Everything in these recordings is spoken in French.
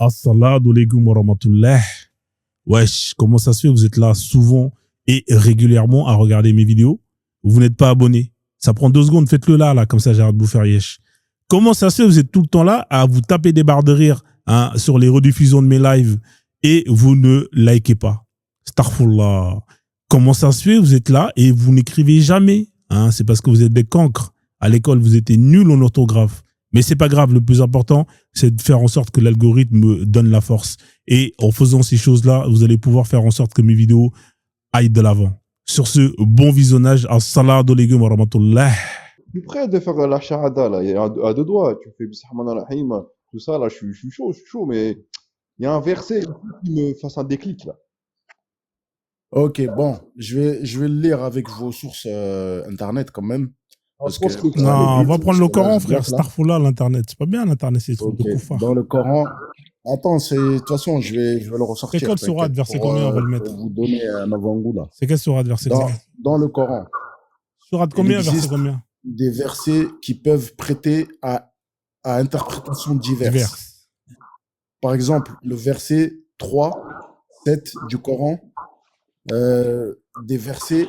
Assalamu alaikum wa rahmatullah. Wesh, comment ça se fait? Vous êtes là souvent et régulièrement à regarder mes vidéos. Vous n'êtes pas abonné. Ça prend 2 secondes, faites-le là, comme ça j'arrête de vous faire yesh. Comment ça se fait? Vous êtes tout le temps là à vous taper des barres de rire sur les rediffusions de mes lives et vous ne likez pas. Astaghfirullah. Comment ça se fait? Vous êtes là et vous n'écrivez jamais. C'est parce que vous êtes des cancres. À l'école, vous étiez nuls en orthographe. Mais c'est pas grave, le plus important, c'est de faire en sorte que l'algorithme me donne la force. Et en faisant ces choses-là, vous allez pouvoir faire en sorte que mes vidéos aillent de l'avant. Sur ce, bon visionnage. Assalamu alaikum wa rahmatullah. Je suis prêt de faire la shahada, là. Il y a à 2 doigts. Tu fais Bismillah ar-Rahim, tout ça, là, je suis chaud, mais il y a un verset qui me fasse un déclic, là. Ok, bon, je vais le lire avec vos sources internet quand même. Parce que, non, on va prendre le Coran, frère. Starfoula, l'internet. C'est pas bien, l'internet, c'est trop de koufar. Dans le Coran. Attends, de toute façon, je vais le ressortir. C'est quelle sourate, verset combien on va le mettre? Pour vous donner un avant-goût, là. C'est quelle sourate, verset combien? Dans le Coran. Sourate combien, verset combien? Des versets qui peuvent prêter à interprétations diverses. Par exemple, le verset 3, 7 du Coran, des versets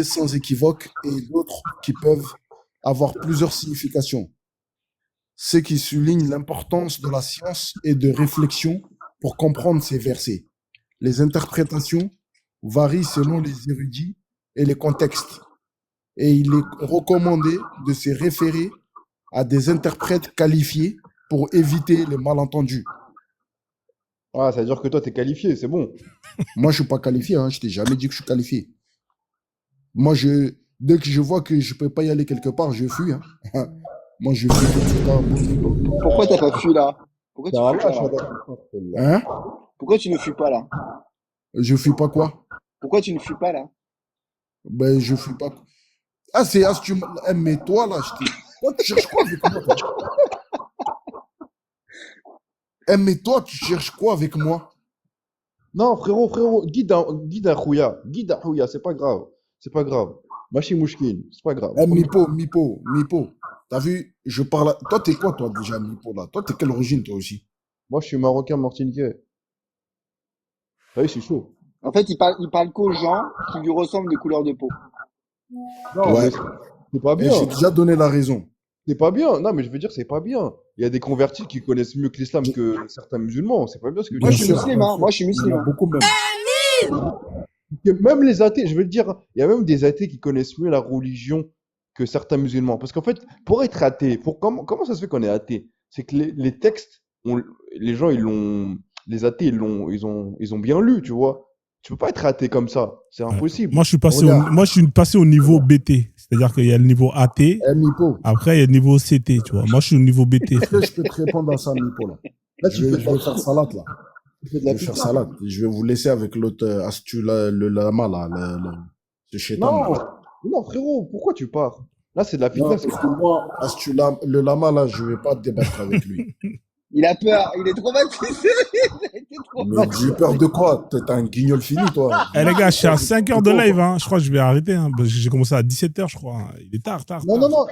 sans équivoque et d'autres qui peuvent avoir plusieurs significations. Ce qui souligne l'importance de la science et de réflexion pour comprendre ces versets. Les interprétations varient selon les érudits et les contextes. Et il est recommandé de se référer à des interprètes qualifiés pour éviter les malentendus. Ah, ça veut dire que toi, t'es qualifié, c'est bon. Moi, je suis pas qualifié, je t'ai jamais dit que je suis qualifié. Moi, dès que je vois que je peux pas y aller quelque part, je fuis. Moi, je fuis tout de suite. Pourquoi t'as pas fui là? Pourquoi tu fuis pas là? Pourquoi tu ne fuis pas là? Je fuis pas quoi? Pourquoi tu ne fuis pas là? Ben, je fuis pas. Mais toi là, toi, tu cherches quoi avec moi, toi? Mais toi, tu cherches quoi avec moi? Non, frérot, guide un khouya, c'est pas grave. C'est pas grave. Machi mouchkine, c'est pas grave. Mipo. T'as vu, je parle. Toi, t'es quoi, toi, déjà, Mipo, là? Toi, t'es quelle origine, toi aussi? Moi, je suis marocain martiniquais. Ah oui, c'est chaud. En fait, il parle qu'aux gens qui lui ressemblent de couleur de peau. Non, ouais. C'est pas bien. J'ai déjà donné la raison. C'est pas bien. Non, mais je veux dire, c'est pas bien. Il y a des convertis qui connaissent mieux que l'islam que certains musulmans. C'est pas bien ce que Moi, je suis musulman. Moi, je suis musulman. Beaucoup même. Même les athées, je veux te dire, il y a même des athées qui connaissent mieux la religion que certains musulmans. Parce qu'en fait, pour être athée, comment ça se fait qu'on est athée? C'est que les textes, les gens, les athées, ils ont bien lu, tu vois. Tu peux pas être athée comme ça, c'est impossible. Moi, je suis passé au niveau BT, c'est-à-dire qu'il y a le niveau AT, après il y a le niveau CT, tu vois. Moi, je suis au niveau BT. Je peux te répondre à ça, Nico, là. Je vais faire salade, là. Je vais faire salade. Je vais vous laisser avec l'autre le lama, là, ce chétan. Non, frérot, pourquoi tu pars? Là, c'est de la fitness. Parce que moi, le lama, là, je vais pas débattre avec lui. Il a peur, il est traumatisé. Mais j'ai peur de quoi? T'es un guignol fini, toi. Eh les gars, je suis à 5 heures de live, je crois que je vais arrêter, parce que j'ai commencé à 17h, je crois. Il est tard. Non.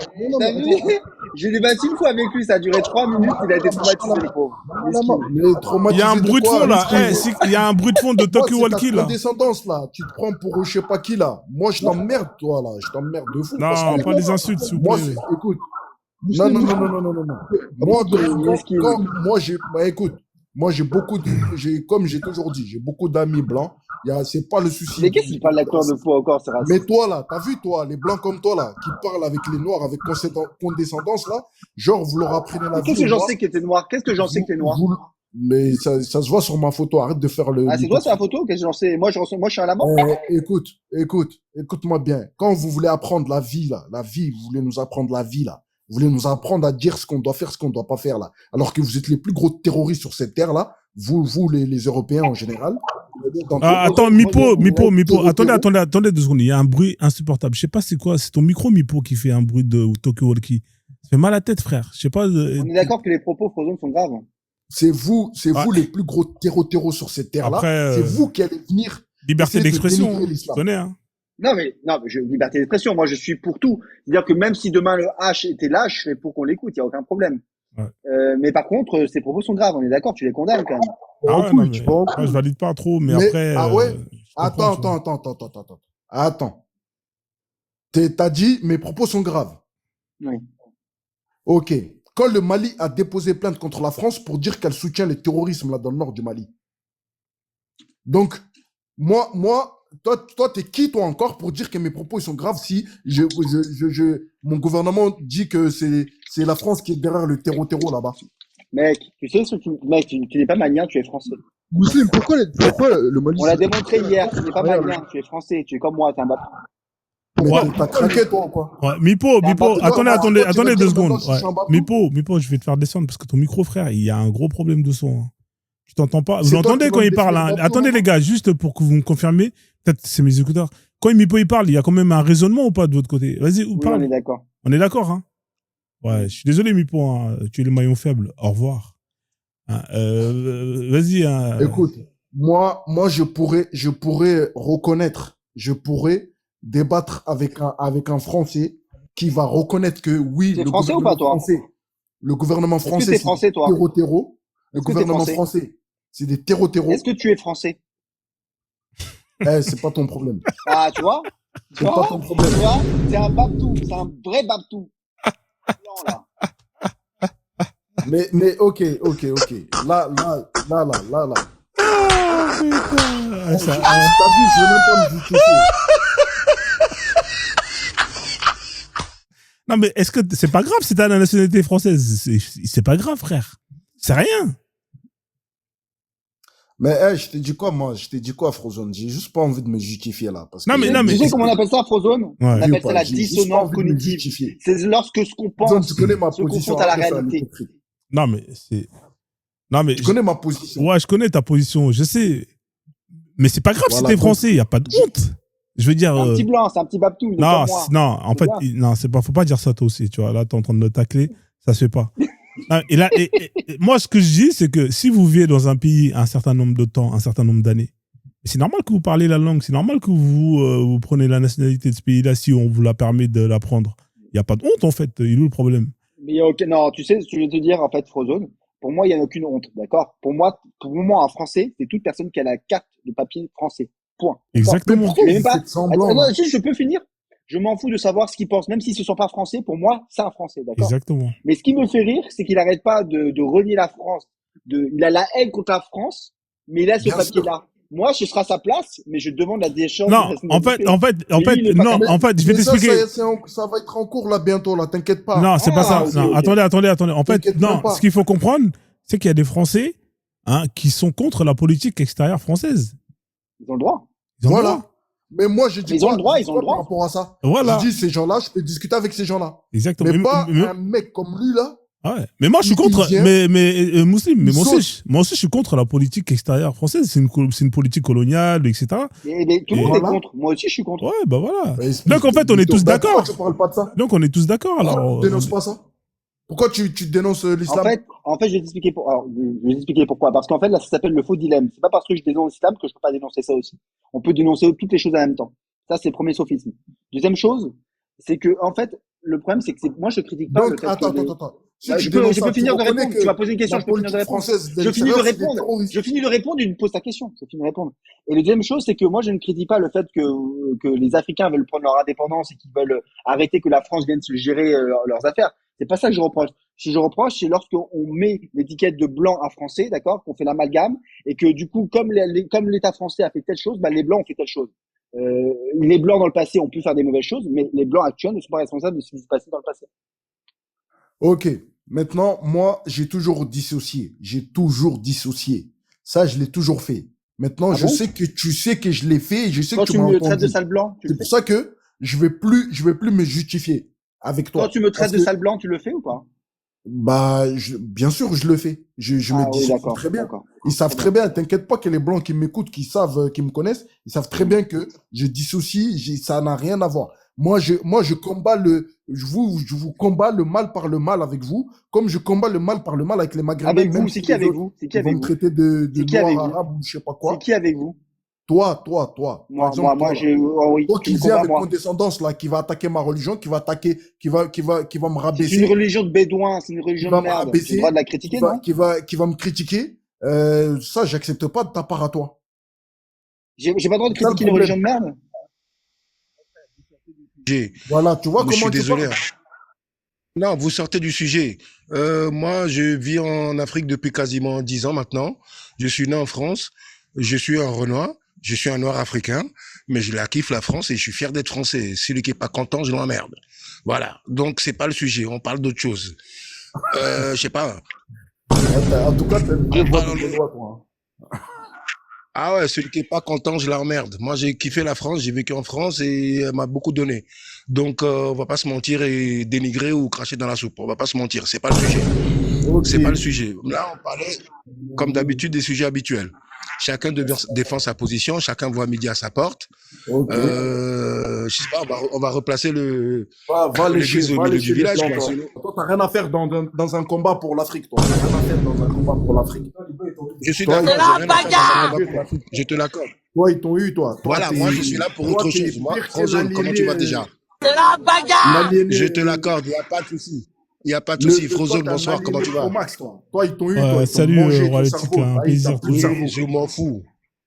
J'ai débattu une fois avec lui, ça a duré 3 minutes, il a été traumatisé, le pauvre. Il y a un bruit de fond, là. Il y a un bruit de fond de Tokyo Walkie, là. Condescendance, là. Tu te prends pour je sais pas qui, là. Moi, je t'emmerde, toi, là. Je t'emmerde de fou. Non, pas des insultes, s'il vous plaît. Moi, écoute. Non. Écoute, moi, comme j'ai toujours dit, j'ai beaucoup d'amis blancs. C'est pas le souci. Mais qu'est-ce qu'il parle de la couleur de peau encore, c'est raciste. Mais toi, là, t'as vu, toi, les blancs comme toi, là, qui parlent avec les noirs avec condescendance, là, genre, vous leur apprenez la vie. Qu'est-ce que j'en sais que t'es noir? Mais ça se voit sur ma photo, arrête de faire le... Ah, c'est toi sur la photo? Qu'est-ce que j'en sais? Moi, je suis un lama. Écoute-moi bien. Quand vous voulez apprendre la vie, là, vous voulez nous apprendre la vie, là. Vous voulez nous apprendre à dire ce qu'on doit faire, ce qu'on doit pas faire, là. Alors que vous êtes les plus gros terroristes sur cette terre-là. Vous, les Européens en général. Attends, Mipo. Attendez 2 secondes. Il y a un bruit insupportable. Je sais pas c'est quoi. C'est ton micro, Mipo, qui fait un bruit de Tokyo Walkie. Ça fait mal à la tête, frère. Je sais pas. On est d'accord que les propos Frozone sont graves. C'est vous les plus gros terreaux sur cette terre-là. C'est vous qui allez venir. Liberté d'expression. Tu connais, Non, mais liberté d'expression. Moi, je suis pour tout. C'est-à-dire que même si demain le H était là, je serais pour qu'on l'écoute. Il y a aucun problème. Mais par contre, ses propos sont graves, on est d'accord, tu les condamnes quand même. Ah ouais, couille, non, tu mais vas en moi, couille. je valide pas trop, mais Mais, après, ah ouais? je comprends, tu vois. Attends. T'as dit, mes propos sont graves. Oui. Ok. Quand le Mali a déposé plainte contre la France pour dire qu'elle soutient le terrorisme là dans le nord du Mali. Donc, toi, t'es qui, toi, encore, pour dire que mes propos ils sont graves si mon gouvernement dit que c'est la France qui est derrière le terreau là-bas. Mec, tu sais ce que mec, tu n'es pas malien, tu es français. Mousseline, pourquoi le Mali On l'a c'est- démontré hier, tu n'es pas Regarde, malien, tu es français, tu es comme moi, t'es un bâtard. Mais Ouais. t'as craqué, toi, ou quoi? Ouais, Mipo, Ah, bah, attendez, non, toi, tu vas attendez dire 2 maintenant secondes. si je suis un bâton. Mipo, je vais te faire descendre parce que ton micro, frère, il y a un gros problème de son. Hein. Tu t'entends pas. Vous C'est toi l'entendez qui quand vas il me parle. définir Hein. bâton, Attendez, maintenant. les gars, juste pour que vous me confirmez. Peut-être c'est mes écouteurs. Quand Mipo il parle, il y a quand même un raisonnement ou pas de votre côté. Vas-y, ou Oui, on parle. est d'accord. On est d'accord, hein. Ouais, je suis désolé, Mipo. Hein. Tu es le maillon faible. Au revoir. Hein, vas-y. Hein. Écoute, moi, je pourrais reconnaître, je pourrais débattre avec un Français qui va reconnaître que oui, T'es français ou pas, toi? le gouvernement Est-ce que français, t'es c'est français, des toi? terreau. Le Est-ce que t'es gouvernement français? français, c'est des terreau. Est-ce que tu es français? Eh, c'est pas ton problème. Ah, tu vois? Tu C'est pas vois? ton problème. Tu vois? C'est un babtou, c'est un vrai babtou. Blanc, là. Mais ok. Là. Ah, putain. Eh, Ça, t'as vu, je vais même pas me justifier. Non, mais est-ce que c'est pas grave si t'as la nationalité française? C'est pas grave, frère. C'est rien. Mais je t'ai dit quoi, moi? Je t'ai dit quoi, Frozone? J'ai juste pas envie de me justifier là. Parce Non, que mais- Tu sais comment on appelle ça, Frozone? Ouais. On appelle Pas, ça la j'ai juste pas dissonance envie de me cognitive. justifier. C'est lorsque ce qu'on Frozone, pense tu connais ma se position. confronte à la arrête de faire réalité. l'hypocrite. Non, mais c'est. Non, mais. Tu connais ma position. Ouais, je connais ta position, je sais. Mais c'est pas grave Voilà, si t'es donc- français, y a pas de honte. Je veux dire. C'est un petit blanc, c'est un petit babtou, il est Non, comme moi. non, en C'est fait, bien. non, c'est pas, faut pas dire ça toi aussi, tu vois. Là, t'es en train de me tacler, ça se fait pas. Non, et là, et moi, ce que je dis, c'est que si vous vivez dans un pays un certain nombre de temps, un certain nombre d'années, c'est normal que vous parlez la langue, c'est normal que vous prenez la nationalité de ce pays-là si on vous la permet de l'apprendre. Il y a pas de honte, en fait. Il est où le problème? Mais ok, non, tu sais ce que je vais te dire, en fait, Frozone. Pour moi, il n'y a aucune honte, d'accord? Pour moi, un Français, c'est toute personne qui a la carte de papier français. Point. Mais Exactement. pourquoi Mais vous pas- faites semblant là si je peux finir. Je m'en fous de savoir ce qu'ils pensent, même s'ils ne sont pas français. Pour moi, c'est un Français, d'accord? Exactement. Mais ce qui me fait rire, c'est qu'il n'arrête pas de renier la France. Il a la haine contre la France, mais il a ce Bien papier-là. Moi, je serai à sa place, mais je demande la déchéance. Non, de en fait, Mais lui, il est pas non, capable. en fait, je vais Mais ça, t'expliquer. ça va être en cours là bientôt, là, t'inquiète pas. Non, c'est pas ça. ok, Non, ok. attendez. En fait, T'inquiète non, même pas. ce qu'il faut comprendre, c'est qu'il y a des Français qui sont contre la politique extérieure française. Ils ont le droit. Ils ont le Voilà. droit. Mais moi, je dis Ils ont quoi, le droit, je dis ils ont quoi le droit. par rapport à ça. Voilà. Je dis, ces gens-là, je peux discuter avec ces gens-là. Exactement. Mais pas mais- un mec comme lui, là. ouais. Mais moi, je suis il contre. vient, Mais Mousseline, mais il moi aussi, je suis contre la politique extérieure française. C'est une politique coloniale, etc. Mais tout le Et monde est voilà. contre. Moi aussi, je suis contre. Ouais, bah voilà. Bah, espèce Donc, en fait, de on est mytho. tous Bah, d'accord. Pourquoi tu parles pas de ça? Donc, on est tous d'accord. Pourquoi Alors, tu dénonces pas ça? Pourquoi tu dénonces l'islam? En fait, je vais t'expliquer je vais t'expliquer pourquoi. Parce qu'en fait, là, ça s'appelle le faux dilemme. C'est pas parce que je dénonce l'islam que je peux pas dénoncer ça aussi. On peut dénoncer toutes les choses en même temps. Ça, c'est le premier sophisme. Deuxième chose, c'est que, en fait, le problème, c'est que moi, je critique pas le Donc, fait attends. que Si Bah, tu je peux dénonces ça, finir tu de reconnais répondre. que Tu m'as posé une question, la je peux finir de politique répondre. française de Je finis de l'extérieur, c'est des répondre. terroristes. Je finis de répondre, tu me poses ta question. Je finis de répondre. Et la deuxième chose, c'est que moi, je ne critique pas le fait que les Africains veulent prendre leur indépendance et qu'ils veulent arrêter que la France vienne se gérer leurs affaires. C'est pas ça que je reproche. Ce que je reproche, c'est lorsqu'on met l'étiquette de blanc à français, d'accord, qu'on fait l'amalgame et que du coup, comme l'État français a fait telle chose, bah, les blancs ont fait telle chose. Les blancs dans le passé ont pu faire des mauvaises choses, mais les blancs actuels ne sont pas responsables de ce qui s'est passé dans le passé. Ok. Maintenant, moi, j'ai toujours dissocié. Ça, je l'ai toujours fait. Maintenant, Ah je bon sais que tu sais que je l'ai fait et je sais Quand que tu tu m'as me traites de entendu. sale blanc, tu le C'est fais. pour ça que je vais plus me justifier avec toi. Quand tu me traites Parce de que, sale blanc, tu le fais ou pas? bien sûr, je le fais. Je me Ah oui, dissocie d'accord, très bien. d'accord. Ils savent très bien. T'inquiète pas que les blancs qui m'écoutent, qui savent, qui me connaissent, ils savent très bien que je dissocie. Ça n'a rien à voir. Moi, je combats je vous combats le mal par le mal avec vous, comme je combats le mal par le mal avec les Maghrébins. Avec même vous, si c'est qui les avec autres, vous? C'est qui ils vont avec me vous? traiter de C'est qui avec noir vous? arabe ou je sais pas C'est quoi. qui avec vous? Toi, par Moi, exemple, toi, là. oui, Toi tu qui me viens compares, avec moi. condescendance, là, qui va attaquer ma religion, qui va attaquer, qui va me C'est une rabaisser, religion de bédouins, c'est une qui religion de va me merde. J'ai le droit de rabaisser, la critiquer, non? qui va me critiquer, ça, j'accepte pas de ta part à toi. J'ai pas le droit de C'est ça le critiquer une religion problème. de merde? Sujet. Voilà, tu vois Je suis comment tu désolé, parles? hein. Non, vous sortez du sujet. Moi, je vis en Afrique depuis quasiment 10 ans maintenant. Je suis né en France. Je suis un Renoir. Je suis un Noir africain. Mais je la kiffe, la France, et je suis fier d'être français. Celui qui est pas content, je l'emmerde. Voilà. Donc, c'est pas le sujet. On parle d'autre chose. Je sais pas. En tout cas, t'as une vraie On voix de parle... Gaulois, toi. Ah ouais, celui qui est pas content, je l'emmerde. Moi, j'ai kiffé la France, j'ai vécu en France et elle m'a beaucoup donné. Donc, on va pas se mentir et dénigrer ou cracher dans la soupe. On va pas se mentir, c'est pas le sujet. Ok. C'est pas le sujet. Là, on parlait, comme d'habitude, des sujets habituels. Chacun défend sa position, chacun voit midi à sa porte. Ok. Je sais pas, on va replacer Va l'église au va milieu du lécher les village, plans, quoi. toi. Toi, t'as rien à faire dans un combat pour l'Afrique, toi. T'as rien à faire dans un combat pour l'Afrique. Je suis Toi, d'accord, ils j'ai rien à faire dans un combat t'ont eu, pour toi. l'Afrique. Je te l'accorde. Toi, ils t'ont eu, toi. Voilà, moi, je suis là pour Toi, autre t'es chose. Moi, pire que Frozone, comment tu vas déjà? l'aliéné, Je te l'accorde, il n'y a pas de souci. Il n'y a pas de le, souci. toi, Frozone, t'es un bonsoir, comment aliéné tu pro vas? max, toi. Toi, ils t'ont eu, toi. Ouais, Ils t'ont salut, mangé ton Royaltique, cerveau. un Là, ils plaisir t'ont plus de toujours. Oui, cerveau. je m'en fous.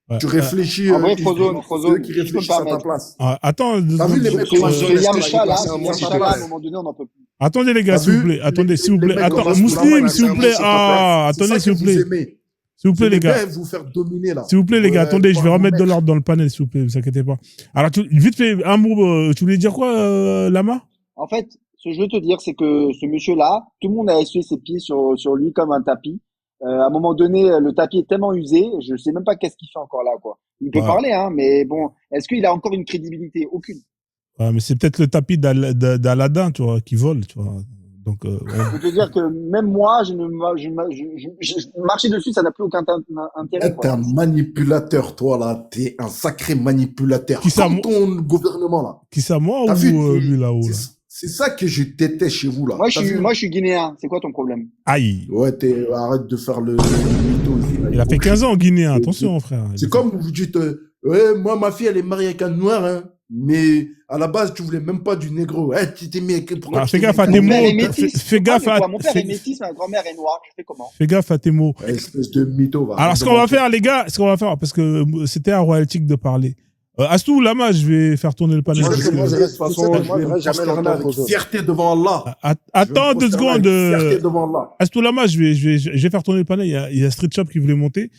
Ouais, Tu réfléchis, En vrai, c'est eux Frozone, qui si je peux me réflexissent à ta permettre. place. attends deux T'as vu secondes. les mecs Ce, comment ils Frozone, ce est-ce que réfléchissent je là, peux ils Yamcha-là, passer passent un sous mot, à s'il ta te à un plaît? place. moment donné, on n'en peut plus. Attendez les gars, T'as s'il vous vu plaît. Attendez, s'il vous plaît. mecs Attends, comment ils Mousseline, ils s'il vous Passer un mot, plaît. passent s'il à te ta plaît. Ah, place. C'est attendez, ça s'il que vous vous plaît. aimez. S'il vous Vous plaît, les aimez gars. bien vous faire dominer là. S'il vous plaît, les gars. Attendez, je vais Par vos remettre de maîtres. l'ordre dans le panel, s'il vous plaît. Ne vous inquiétez pas. Alors, vite fait, un mot. Tu voulais dire quoi, Lama? En fait, ce que je veux te dire, c'est que ce monsieur-là, tout le monde a essuyé ses pieds sur lui comme un tapis. À un moment donné, le tapis est tellement usé, je sais même pas qu'est-ce qu'il fait encore là, quoi. Il peut Ouais. parler, hein, mais bon, est-ce qu'il a encore une crédibilité? Aucune. Ouais, mais c'est peut-être le tapis d'Aladin, tu vois, qui vole, tu vois. Donc, Je veux te dire que même moi, marcher dessus, ça n'a plus aucun intérêt, T'es quoi. un manipulateur, toi là. T'es un sacré manipulateur. Qui ça, Comme ton gouvernement là. qui ça, moi T'as ou vu? lui là-haut là? C'est ça que je déteste chez vous là. Moi, T'as vu? moi, je suis guinéen. C'est quoi ton problème? Aïe. Ouais, arrête de faire le mytho ici, là, Il a fait 15 ans en Guinéen, attention, frère. C'est comme vous dites, ouais, moi, ma fille, elle est mariée avec un noir, hein. Mais à la base, tu voulais même pas du négro. Eh, tu t'es mis. Pourquoi Ah, tu fais t'es gaffe mis à tes Mon mots. père est métis. Fais gaffe à. Mon père est métis, ma grand-mère est noire. Je fais comment? Fais gaffe à tes mots. Espèce de mytho, va. Alors, ce qu'on va faire, les gars, parce que c'était à Royaltique de parler. Astou, Lama, je vais faire tourner le panel. Tu sais parce que moi, que- je De toute reste, façon, moi, je vais je me reste jamais prosterner longtemps, avec Frozone. fierté devant Allah. Je vais me Attends 2 prosterner secondes. avec fierté devant Allah. Astou, Lama, je vais faire tourner le panel. Il y a Street Shop qui voulait monter.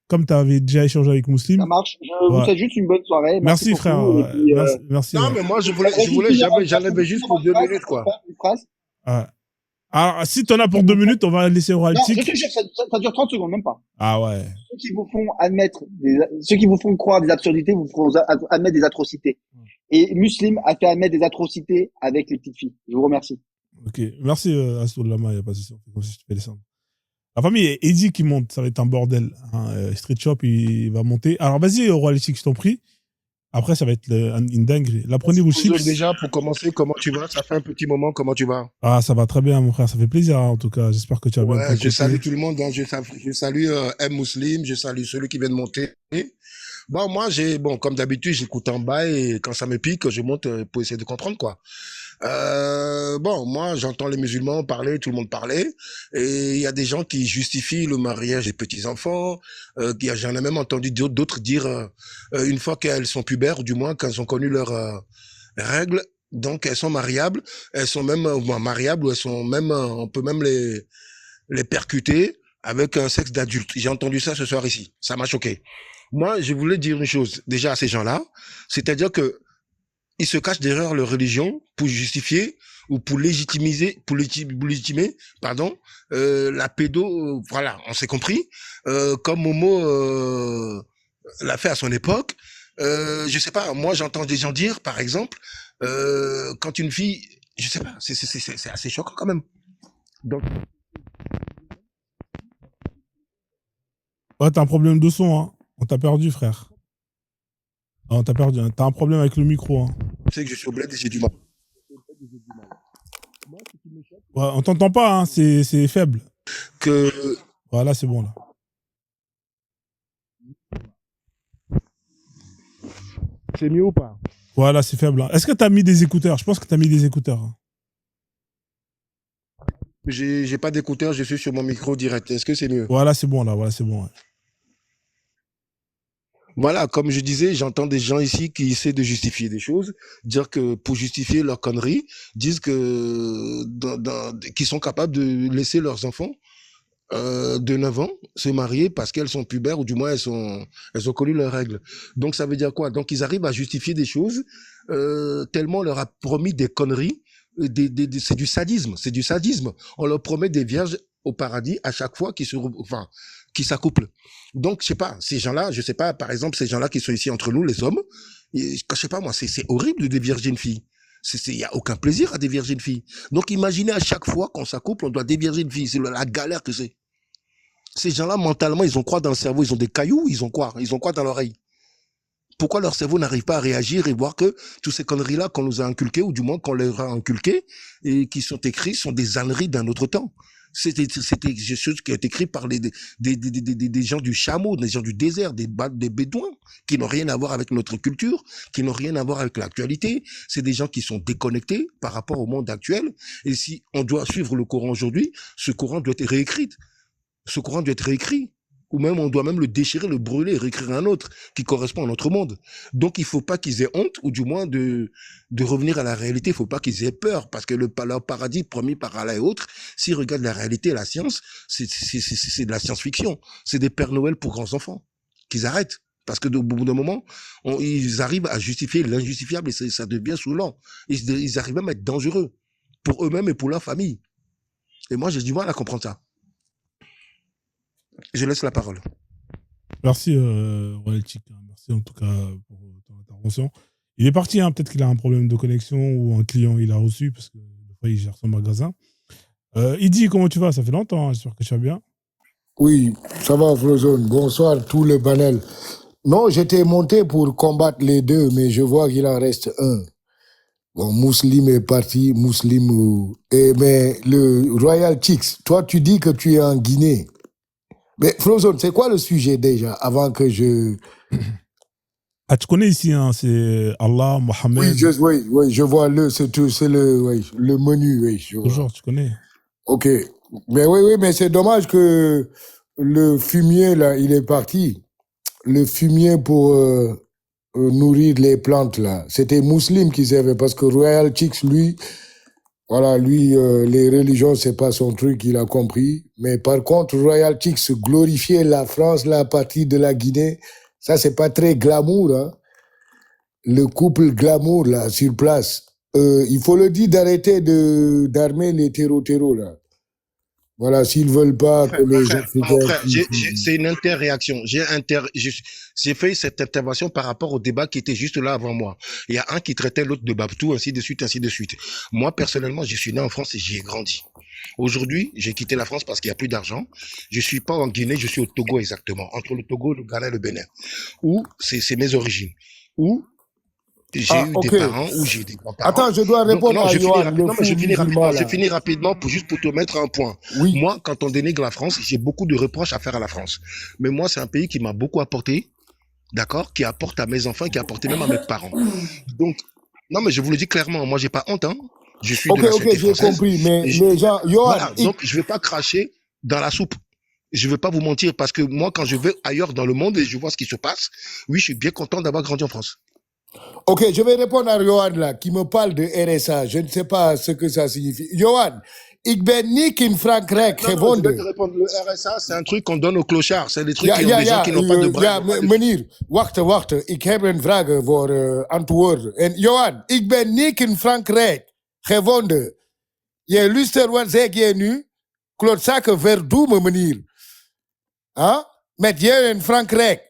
Comme tu avais déjà échangé avec Mouslim. Ça marche. Je vous Ouais. souhaite juste une bonne soirée. Merci, pour frère. tout. Et puis, Merci. Non, Ouais. mais moi, je voulais, j'en avais juste pour 2 minutes, quoi. Une phrase. Ouais. Alors, si t'en as pour 2 minutes, on va laisser Non, je Royaltique. te jure, ça dure 30 secondes, même pas. Ah ouais. Ceux qui vous font ceux qui vous font croire des absurdités, vous feront admettre des atrocités. Et Muslim a fait admettre des atrocités avec les petites filles. Je vous remercie. Ok. Merci, Astou Lama. Il n'y a pas de souci. Comme si je te fais descendre. La famille Eddie qui monte, ça va être un bordel. Hein. Street Shop, il va monter. Alors vas-y, Royaltique, je t'en prie. Après, ça va être une dinguerie. Là, prenez vos chips. Déjà, pour commencer, comment tu vas? Ça fait un petit moment, comment tu vas? Ah, ça va très bien, mon frère. Ça fait plaisir, hein, en tout cas. J'espère que tu vas bien. de ton Ouais, je côté. salue tout le monde, hein. Je salue M. Muslim, je salue celui qui vient de monter. Bon, moi, comme d'habitude, j'écoute en bas et quand ça me pique, je monte pour essayer de comprendre, quoi. Moi, j'entends les musulmans parler, tout le monde parler, et il y a des gens qui justifient le mariage des petits-enfants, j'en ai même entendu d'autres dire, une fois qu'elles sont pubères, ou du moins quand elles ont connu leurs règles, donc elles sont mariables, elles sont même mariables, ou elles sont même, on peut même les percuter avec un sexe d'adulte. J'ai entendu ça ce soir ici, ça m'a choqué. Moi, je voulais dire une chose, déjà à ces gens-là, c'est-à-dire que ils se cachent derrière leur religion pour justifier ou pour légitimer, la pédo, voilà, on s'est compris, comme Momo l'a fait à son époque. Je sais pas, moi j'entends des gens dire, par exemple, quand une fille, je sais pas, c'est assez choquant quand même. Donc, Ouais, t'as un problème de son, hein. On t'a perdu, frère. Ah, on t'a perdu. Hein. T'as un problème avec le micro, hein. tu sais que je suis au bled et j'ai du mal. Ouais, on t'entend pas, hein. C'est faible. Que Voilà, c'est bon, là. c'est mieux ou pas? Voilà, c'est faible. Hein. Est-ce que tu as mis des écouteurs? Je pense que tu as mis des écouteurs. Hein. J'ai pas d'écouteur, je suis sur mon micro direct. Est-ce que c'est mieux? Voilà, c'est bon là. Voilà, c'est bon. Ouais. Voilà, comme je disais, j'entends des gens ici qui essaient de justifier des choses, dire que pour justifier leurs conneries, disent que qu'ils sont capables de laisser leurs enfants de 9 ans se marier parce qu'elles sont pubères ou du moins elles ont connu leurs règles. Donc ça veut dire quoi? Donc ils arrivent à justifier des choses tellement on leur a promis des conneries, c'est du sadisme. On leur promet des vierges au paradis à chaque fois qui s'accouplent. Donc je sais pas, ces gens-là, je sais pas, par exemple ces gens-là qui sont ici entre nous, les hommes, je sais pas moi, c'est horrible de dévierger une fille. Il y a aucun plaisir à dévierger une fille. Donc imaginez à chaque fois qu'on s'accouple, on doit dévierger une fille. C'est la galère que c'est. Ces gens-là, mentalement, ils ont quoi dans le cerveau? Ils ont des cailloux? Ils ont quoi dans l'oreille? Pourquoi leur cerveau n'arrive pas à réagir et voir que toutes ces conneries-là qu'on nous a inculquées, ou du moins qu'on leur a inculquées, et qui sont écrites, sont des âneries d'un autre temps. C'était des choses qui ont été écrites par des gens du chameau, des gens du désert, des bédouins, qui n'ont rien à voir avec notre culture, qui n'ont rien à voir avec l'actualité. C'est des gens qui sont déconnectés par rapport au monde actuel. Et si on doit suivre le Coran aujourd'hui, ce Coran doit être réécrit. Ce Coran doit être réécrit. Ou même, on doit même le déchirer, le brûler, et réécrire un autre qui correspond à notre monde. Donc, il faut pas qu'ils aient honte, ou du moins de revenir à la réalité. Il faut pas qu'ils aient peur, parce que leur paradis promis par Allah et autres, s'ils regardent la réalité et la science, c'est de la science-fiction. C'est des Pères Noël pour grands enfants. Qu'ils arrêtent. Parce que au bout d'un moment, ils arrivent à justifier l'injustifiable et ça devient saoulant. Ils arrivent même à être dangereux pour eux-mêmes et pour leur famille. Et moi, j'ai du mal à comprendre ça. Je laisse la parole. Merci, Royaltic. Merci en tout cas pour ton intervention. Il est parti, hein, peut-être qu'il a un problème de connexion ou un client il a reçu parce que des fois il gère son magasin. Idi, comment tu vas? Ça fait longtemps, hein, j'espère que tu vas bien. Oui, ça va, Frozone. Bonsoir, tout le panel. Non, j'étais monté pour combattre les deux, mais je vois qu'il en reste un. Bon, Mousselim est parti, mais le Royal Chicks, toi, tu dis que tu es en Guinée. Mais Frozone, c'est quoi le sujet déjà, avant que je... Ah, tu connais ici, hein, c'est Allah, Mohamed. Oui, je vois le menu, oui. Toujours, tu connais. Ok. Mais oui, mais c'est dommage que le fumier, là, il est parti. Le fumier pour nourrir les plantes, là. C'était Mousselim qui servait, parce que Royal Chicks, lui, les religions, c'est pas son truc, il a compris. Mais par contre, Royal Chicks glorifier la France, là, à partir de la Guinée, ça, c'est pas très glamour, hein. Le couple glamour, là, sur place. Il faut le dire d'arrêter d'armer les terreaux, là. Voilà, s'ils veulent pas que les Africains... C'est une interréaction. J'ai fait cette intervention par rapport au débat qui était juste là avant moi. Il y a un qui traitait l'autre de Babtou, ainsi de suite, ainsi de suite. Moi, personnellement, je suis né en France et j'y ai grandi. Aujourd'hui, j'ai quitté la France parce qu'il n'y a plus d'argent. Je suis pas en Guinée, je suis au Togo exactement, entre le Togo, le Ghana et le Bénin. Où c'est mes origines. Où j'ai eu des parents, où j'ai eu des grands-parents. Attends, je dois répondre à Yohan. Je finis rapidement juste pour te mettre un point. Oui. Moi, quand on dénigre la France, j'ai beaucoup de reproches à faire à la France. Mais moi, c'est un pays qui m'a beaucoup apporté, d'accord, qui apporte à mes enfants, qui a apporté même à mes parents. Donc, non, mais je vous le dis clairement, moi, j'ai pas honte, hein. Je suis de la société française. J'ai compris, mais les gens, Yohan... Voilà, donc je vais pas cracher dans la soupe. Je vais pas vous mentir, parce que moi, quand je vais ailleurs dans le monde et je vois ce qui se passe, oui, je suis bien content d'avoir grandi en France. Ok, je vais répondre à Yohan là, qui me parle de RSA. Je ne sais pas ce que ça signifie. Yohan, ik ben niet in Frankrijk gewoond. Je vais te répondre, le RSA, c'est un truc qu'on donne aux clochards. C'est des trucs qui ont des gens qui n'ont pas de bras. Ja, meneer, wacht. Ik heb een vraag voor antwoord. En Yohan, ik ben niet in Frankrijk gewoond. Je luistert wat zeg je nu? Klootzakken verdoemen, meneer. Hein? Met je in Frankrijk.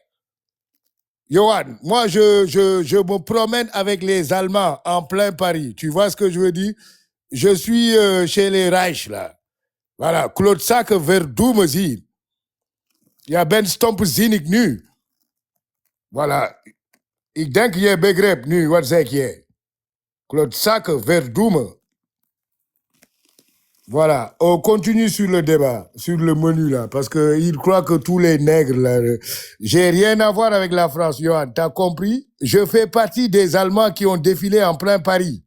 Yohan, moi, je me promène avec les Allemands en plein Paris. Tu vois ce que je veux dire? Je suis chez les Reich, là. Voilà, klootzakken verdoemen zien. Ja, ben stomp zinnig nu. Voilà. Ik denk je begrijpt nu, wat zeg je? Klootzakken verdoemen. Voilà, on continue sur le débat, sur le menu là, parce qu'il croit que tous les nègres là, j'ai rien à voir avec la France, Johan, t'as compris? Je fais partie des Allemands qui ont défilé en plein Paris.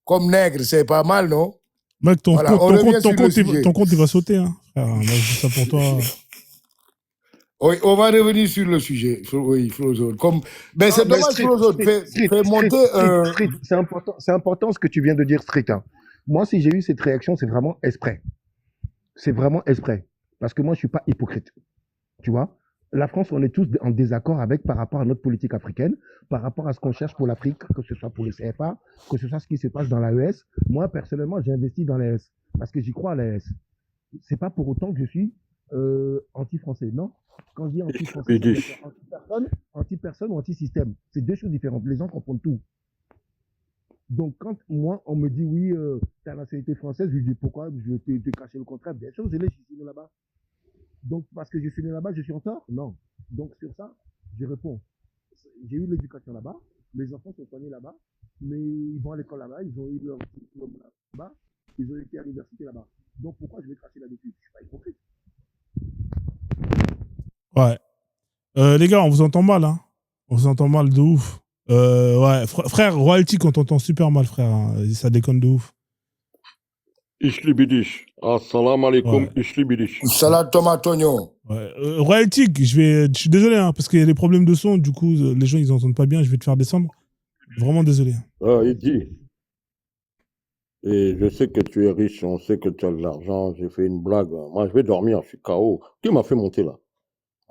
Comme nègre, c'est pas mal, non? Mec, Voilà, on revient sur le sujet. ton compte, il va sauter, hein. Frère, moi, je dis ça pour toi. Oui, on va revenir sur le sujet. Oui, Frozone. Mais c'est dommage, Frozone. Fais monter. Street, c'est important ce que tu viens de dire, Street. Hein. Moi, si j'ai eu cette réaction, c'est vraiment exprès. C'est vraiment exprès. Parce que moi, je ne suis pas hypocrite. Tu vois? La France, on est tous en désaccord avec par rapport à notre politique africaine, par rapport à ce qu'on cherche pour l'Afrique, que ce soit pour les CFA, que ce soit ce qui se passe dans l'AES. Moi, personnellement, j'ai investi dans l'AES parce que j'y crois à l'AES. C'est pas pour autant que je suis anti-français, non? Quand je dis anti-français, c'est anti-personne ou anti-système. C'est deux choses différentes. Les gens confondent tout. Donc, quand moi, on me dit oui, t'as la nationalité française, je lui dis pourquoi je vais te cacher le contraire. Bien sûr, je suis né là-bas. Donc, parce que je suis né là-bas, je suis en tort? Non. Donc, sur ça, je réponds. J'ai eu l'éducation là-bas, mes enfants sont soignés là-bas, mais ils vont à l'école là-bas, ils ont eu leur diplôme là-bas, ils ont été à l'université là-bas. Donc, pourquoi je vais cracher là-dessus? Je suis pas hypocrite. Ouais. Les gars, on vous entend mal, hein. On vous entend mal de ouf. Ouais, frère, Royalty, on t'entend super mal, frère. Hein. Ça déconne de ouf. Ishli bidish. Assalamu alaikum, Ouais. Ishli bidish. Salam Tomatonio. Ouais. Royalty, je suis désolé, hein, parce qu'il y a des problèmes de son, du coup, les gens, ils n'entendent pas bien, je vais te faire descendre. Vraiment désolé. Ah, il dit. Et je sais que tu es riche, on sait que tu as de l'argent, j'ai fait une blague. Moi, je vais dormir, je suis KO. Qui m'a fait monter là?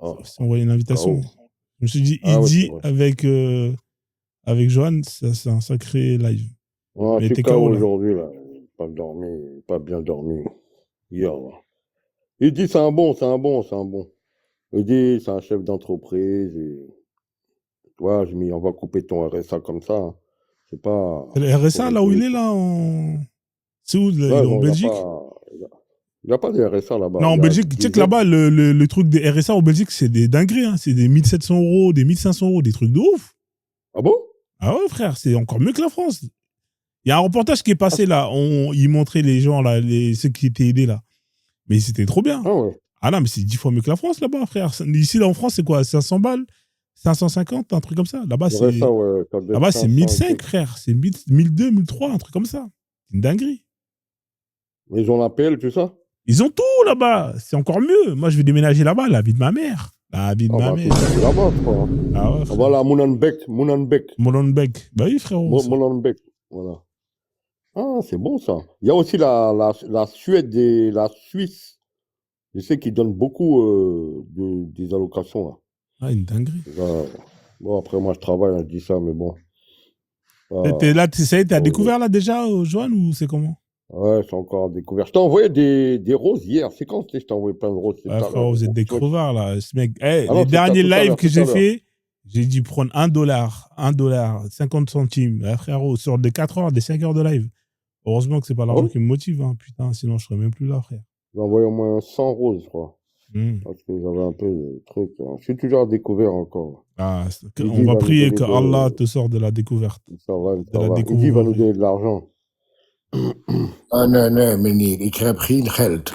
Ah, C'est envoyé une invitation. KO. Je me suis dit, Ah, ouais, c'est Idi vrai. avec Johan, c'est un sacré live. Ouais, Mais je t'es suis KO KO là. aujourd'hui là. Pas dormi, pas bien dormi. Hier là. Il dit c'est un bon. Il dit c'est un chef d'entreprise. Et... Tu vois, on va couper ton RSA comme ça. Hein. C'est pas. Le RSA, là où il est, là, c'est où? Il est en Belgique? Il n'y a pas de RSA là-bas. Non, en Belgique, tu sais que là-bas, le truc des RSA en Belgique, c'est des dingueries. Hein. C'est des 1700 €, des 1500 €, des trucs de ouf. Ah bon? Ah ouais, frère, c'est encore mieux que la France. Il y a un reportage qui est passé là. Il montrait les gens, là, ceux qui étaient aidés là. Mais c'était trop bien. Ah ouais. Ah non, mais c'est 10 fois mieux que la France là-bas, frère. Ici, là, en France, c'est quoi? 500 balles? 550, un truc comme ça. Là-bas, c'est ouais, là-bas, c'est 1005, frère. C'est 1002, 1003, un truc comme ça. C'est une dinguerie. Mais ils ont l'appel, tout ça? Ils ont tout là-bas. C'est encore mieux. Moi, je vais déménager là-bas, la vie de ma mère. La vie de ma mère. C'est là-bas, je crois. Ah ouais, frère. Voilà, Molenbeek. Molenbeek. Bah oui, frérot. Molenbeek. Voilà. Ah, c'est bon ça. Il y a aussi la Suède et la Suisse. Je sais qu'ils donnent beaucoup des allocations là. Ah, une dinguerie. Bon, après, moi, je travaille, je dis ça, mais bon. T'es là, t'as découvert là déjà, Joanne, ou c'est comment? Ouais, c'est encore découvert. Je t'ai envoyé des roses hier. C'est quand je t'ai envoyé plein de roses? Ah, frérot, vous êtes des crevards là. Ce mec, non, les derniers lives que j'ai tout à fait, j'ai dû prendre $1, 50 centimes. Ah, frérot, sur des 4 heures, des 5 heures de live. Heureusement que c'est pas l'argent qui me motive, hein. Putain, sinon je serais même plus là, frère. J'ai envoyé au moins 100 roses, je crois. Parce que j'avais un peu de trucs. Je suis toujours à découvert encore. Ah, on va prier que Allah te sorte de la découverte. Ça va. Il va nous donner de l'argent. Ah non, meneer, ik heb geen geld.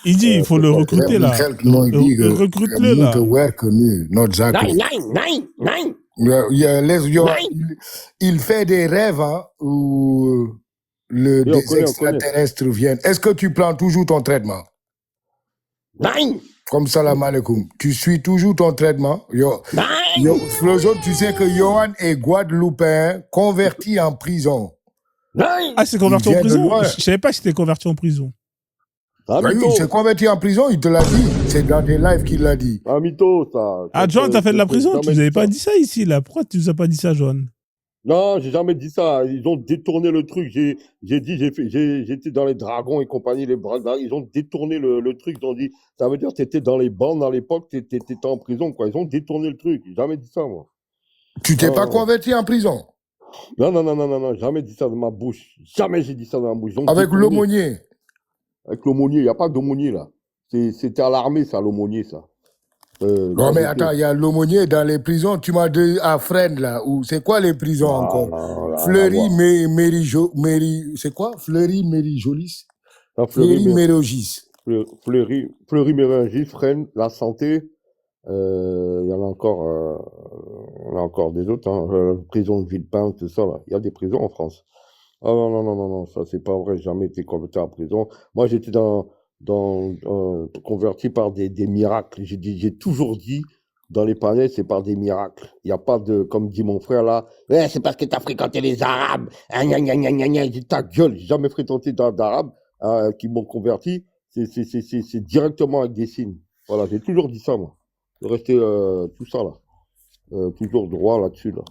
Il dit, il faut le recruter là. Recrute-le là. We moeten werken nu, noodzakelijk. Il fait des rêves hein, où des extraterrestres viennent. Est-ce que tu prends toujours ton traitement? Comme salam alaikum. Tu suis toujours ton traitement? Flozone, tu sais que Johan est guadeloupéen converti en prison. Ah, c'est converti en prison? Je savais pas si c'était converti en prison. Ah, oui, il s'est converti en prison, il te l'a dit. C'est dans des lives qu'il l'a dit. Ah, mytho, ça. Ah, John, t'as fait de la prison? Tu nous avais pas dit ça ici, là. Pourquoi tu nous as pas dit ça, John? Non, j'ai jamais dit ça. Ils ont détourné le truc. J'étais dans les dragons et compagnie, ils ont détourné le truc. Ils ont dit, ça veut dire que t'étais dans les bandes à l'époque, t'étais en prison, quoi. Ils ont détourné le truc. J'ai jamais dit ça, moi. Tu t'es pas converti en prison? Non, jamais dit ça de ma bouche. Jamais j'ai dit ça de ma bouche. Avec l'aumônier? Avec l'aumônier, il n'y a pas d'aumônier, là. C'était à l'armée, ça, l'aumônier, ça. Non, mais attends, il y a l'aumônier dans les prisons. Tu m'as dit à Fresnes, là. C'est quoi les prisons encore? Fleury, Mairie, c'est quoi? Fleury, Mairie, Jolis? La Fleury-Mérogis. Fleury-Mérogis, freine la santé. Il y en a encore des autres. Prison de Villepin, tout ça, là. Il y a des prisons en France. Ah non, non, non, non, non, ça c'est pas vrai. J'ai jamais été converti en prison. Moi, j'étais converti par des miracles. J'ai toujours dit, dans les panels, c'est par des miracles. Il n'y a pas de, comme dit mon frère là, ouais, c'est parce que tu as fréquenté les Arabes. Ah, gna, gna, gna, gna, gna. J'ai dit, ta gueule, j'ai jamais fréquenté d'Arabes qui m'ont converti. C'est directement avec des signes. Voilà, j'ai toujours dit ça, moi. De rester tout ça là. Toujours droit là-dessus, là.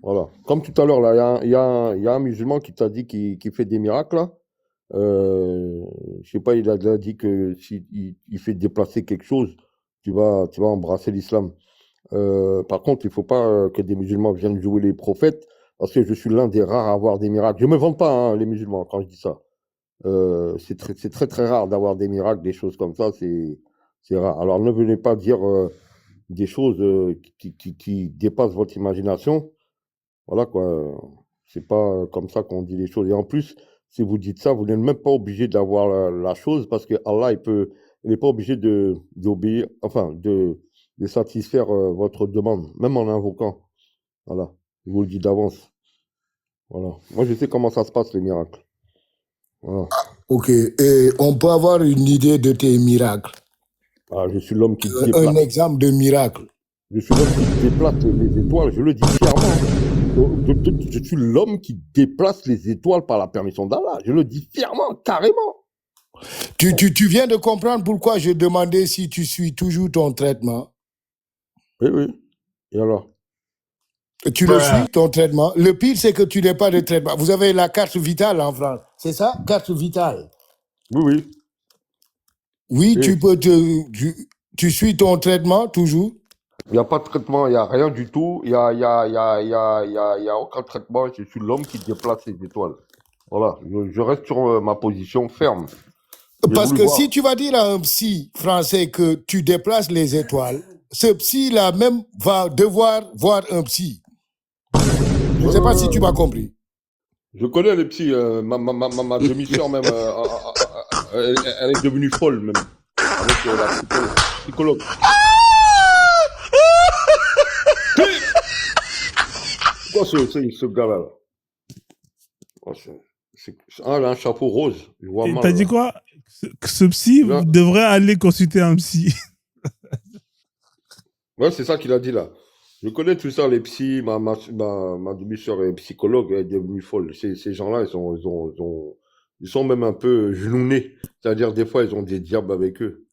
Voilà. Comme tout à l'heure, là, il y a un musulman qui t'a dit qu'il fait des miracles, là. Je sais pas, il a dit que s'il il fait déplacer quelque chose, tu vas embrasser l'islam. Par contre, il faut pas que des musulmans viennent jouer les prophètes, parce que je suis l'un des rares à avoir des miracles. Je me vante pas, hein, les musulmans, quand je dis ça. C'est très, très rare d'avoir des miracles, des choses comme ça, c'est rare. Alors, ne venez pas dire des choses qui dépassent votre imagination. Voilà, quoi. C'est pas comme ça qu'on dit les choses. Et en plus, si vous dites ça, vous n'êtes même pas obligé d'avoir la chose, parce que Allah, il n'est pas obligé d'obéir, enfin, de satisfaire votre demande, même en invoquant. Voilà. Je vous le dis d'avance. Voilà. Moi, je sais comment ça se passe, les miracles. Voilà. Ok. Et on peut avoir une idée de tes miracles. Ah, je suis l'homme qui Un déplace. exemple de miracle. Je suis l'homme qui déplace les étoiles, je le dis fièrement. Je suis l'homme qui déplace les étoiles par la permission d'Allah. Je le dis fièrement, carrément. Tu viens de comprendre pourquoi je demandais si tu suis toujours ton traitement. Oui, oui. Et alors? Tu le suis, ton traitement. Le pire, c'est que tu n'as pas de traitement. Vous avez la carte vitale en France. C'est ça? Carte vitale. Oui, oui. Oui, Oui. tu peux tu suis ton traitement toujours? Il n'y a pas de traitement, il n'y a rien du tout. Il y a aucun traitement. Je suis l'homme qui déplace les étoiles. Voilà. Je reste sur ma position ferme. J'ai Parce voulu que voir. si tu vas dire à un psy français que tu déplaces les étoiles, ce psy-là même va devoir voir un psy. Je ne sais pas si tu m'as compris. Je connais les petits. Ma demi-sœur même, elle est devenue folle même. Avec la psychologue. C'est quoi ce gars-là là? Oh, elle a un chapeau rose. Je vois Et mal. t'as dit là. quoi? Que ce psy Là. devrait aller consulter un psy. Ouais, c'est ça qu'il a dit là. Je connais tout ça, les psys. Ma demi-sœur est psychologue, elle est devenue folle. Ces gens-là, ils sont même un peu genounés. C'est-à-dire, des fois, ils ont des diables avec eux.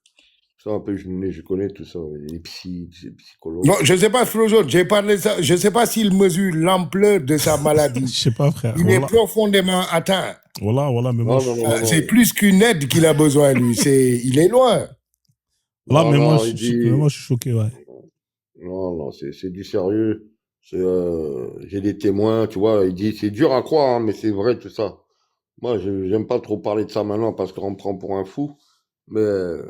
Ils sont un peu genounés, je connais tout ça. Les psychologues. Non, je ne sais pas, Frozo, j'ai parlé de ça. Je ne sais pas s'il mesure l'ampleur de sa Je maladie. sais pas, frère. Il est profondément atteint. Voilà, mais moi, C'est plus qu'une aide qu'il a besoin, lui. Il est loin. Voilà, mais moi, je suis choqué, ouais. Non, c'est du sérieux. J'ai des témoins, tu vois. Il dit, c'est dur à croire, hein, mais c'est vrai tout ça. Moi, j'aime pas trop parler de ça maintenant parce qu'on me prend pour un fou. Mais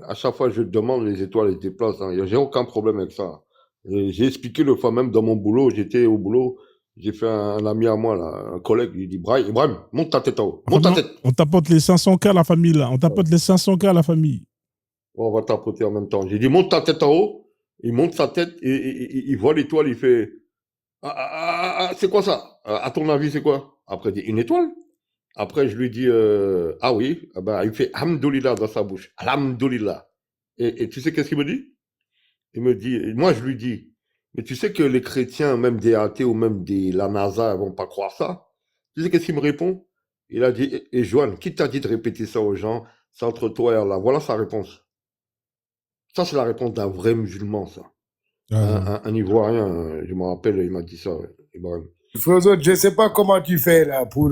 à chaque fois, je demande, les étoiles se déplacent. Hein. J'ai aucun problème avec ça. J'ai expliqué le fois même dans mon boulot. J'étais au boulot. J'ai fait un ami à moi, là, un collègue. Il dit, Ibrahim, monte ta tête en haut. Monte ta tête. On tapote les 500K à la famille, là. On tapote les 500K à la famille. On va tapoter en même temps. J'ai dit, monte ta tête en haut. Il monte sa tête et il voit l'étoile. Il fait, c'est quoi ça? À ton avis, c'est quoi? Après, il dit, une étoile? Après, je lui dis, ah oui, il fait Alhamdoulilah dans sa bouche. Alhamdoulilah. Et tu sais qu'est-ce qu'il me dit? Il me dit, moi je lui dis, mais tu sais que les chrétiens, même des athées ou même la NASA, ils vont pas croire ça? Tu sais qu'est-ce qu'il me répond? Il a dit, et Joanne, qui t'a dit de répéter ça aux gens? C'est entre toi et Allah. Voilà sa réponse. Ça, c'est la réponse d'un vrai musulman, ça. Un Ivoirien, je me rappelle, il m'a dit ça, Ibrahim. Frozo, je ne sais pas comment tu fais là pour...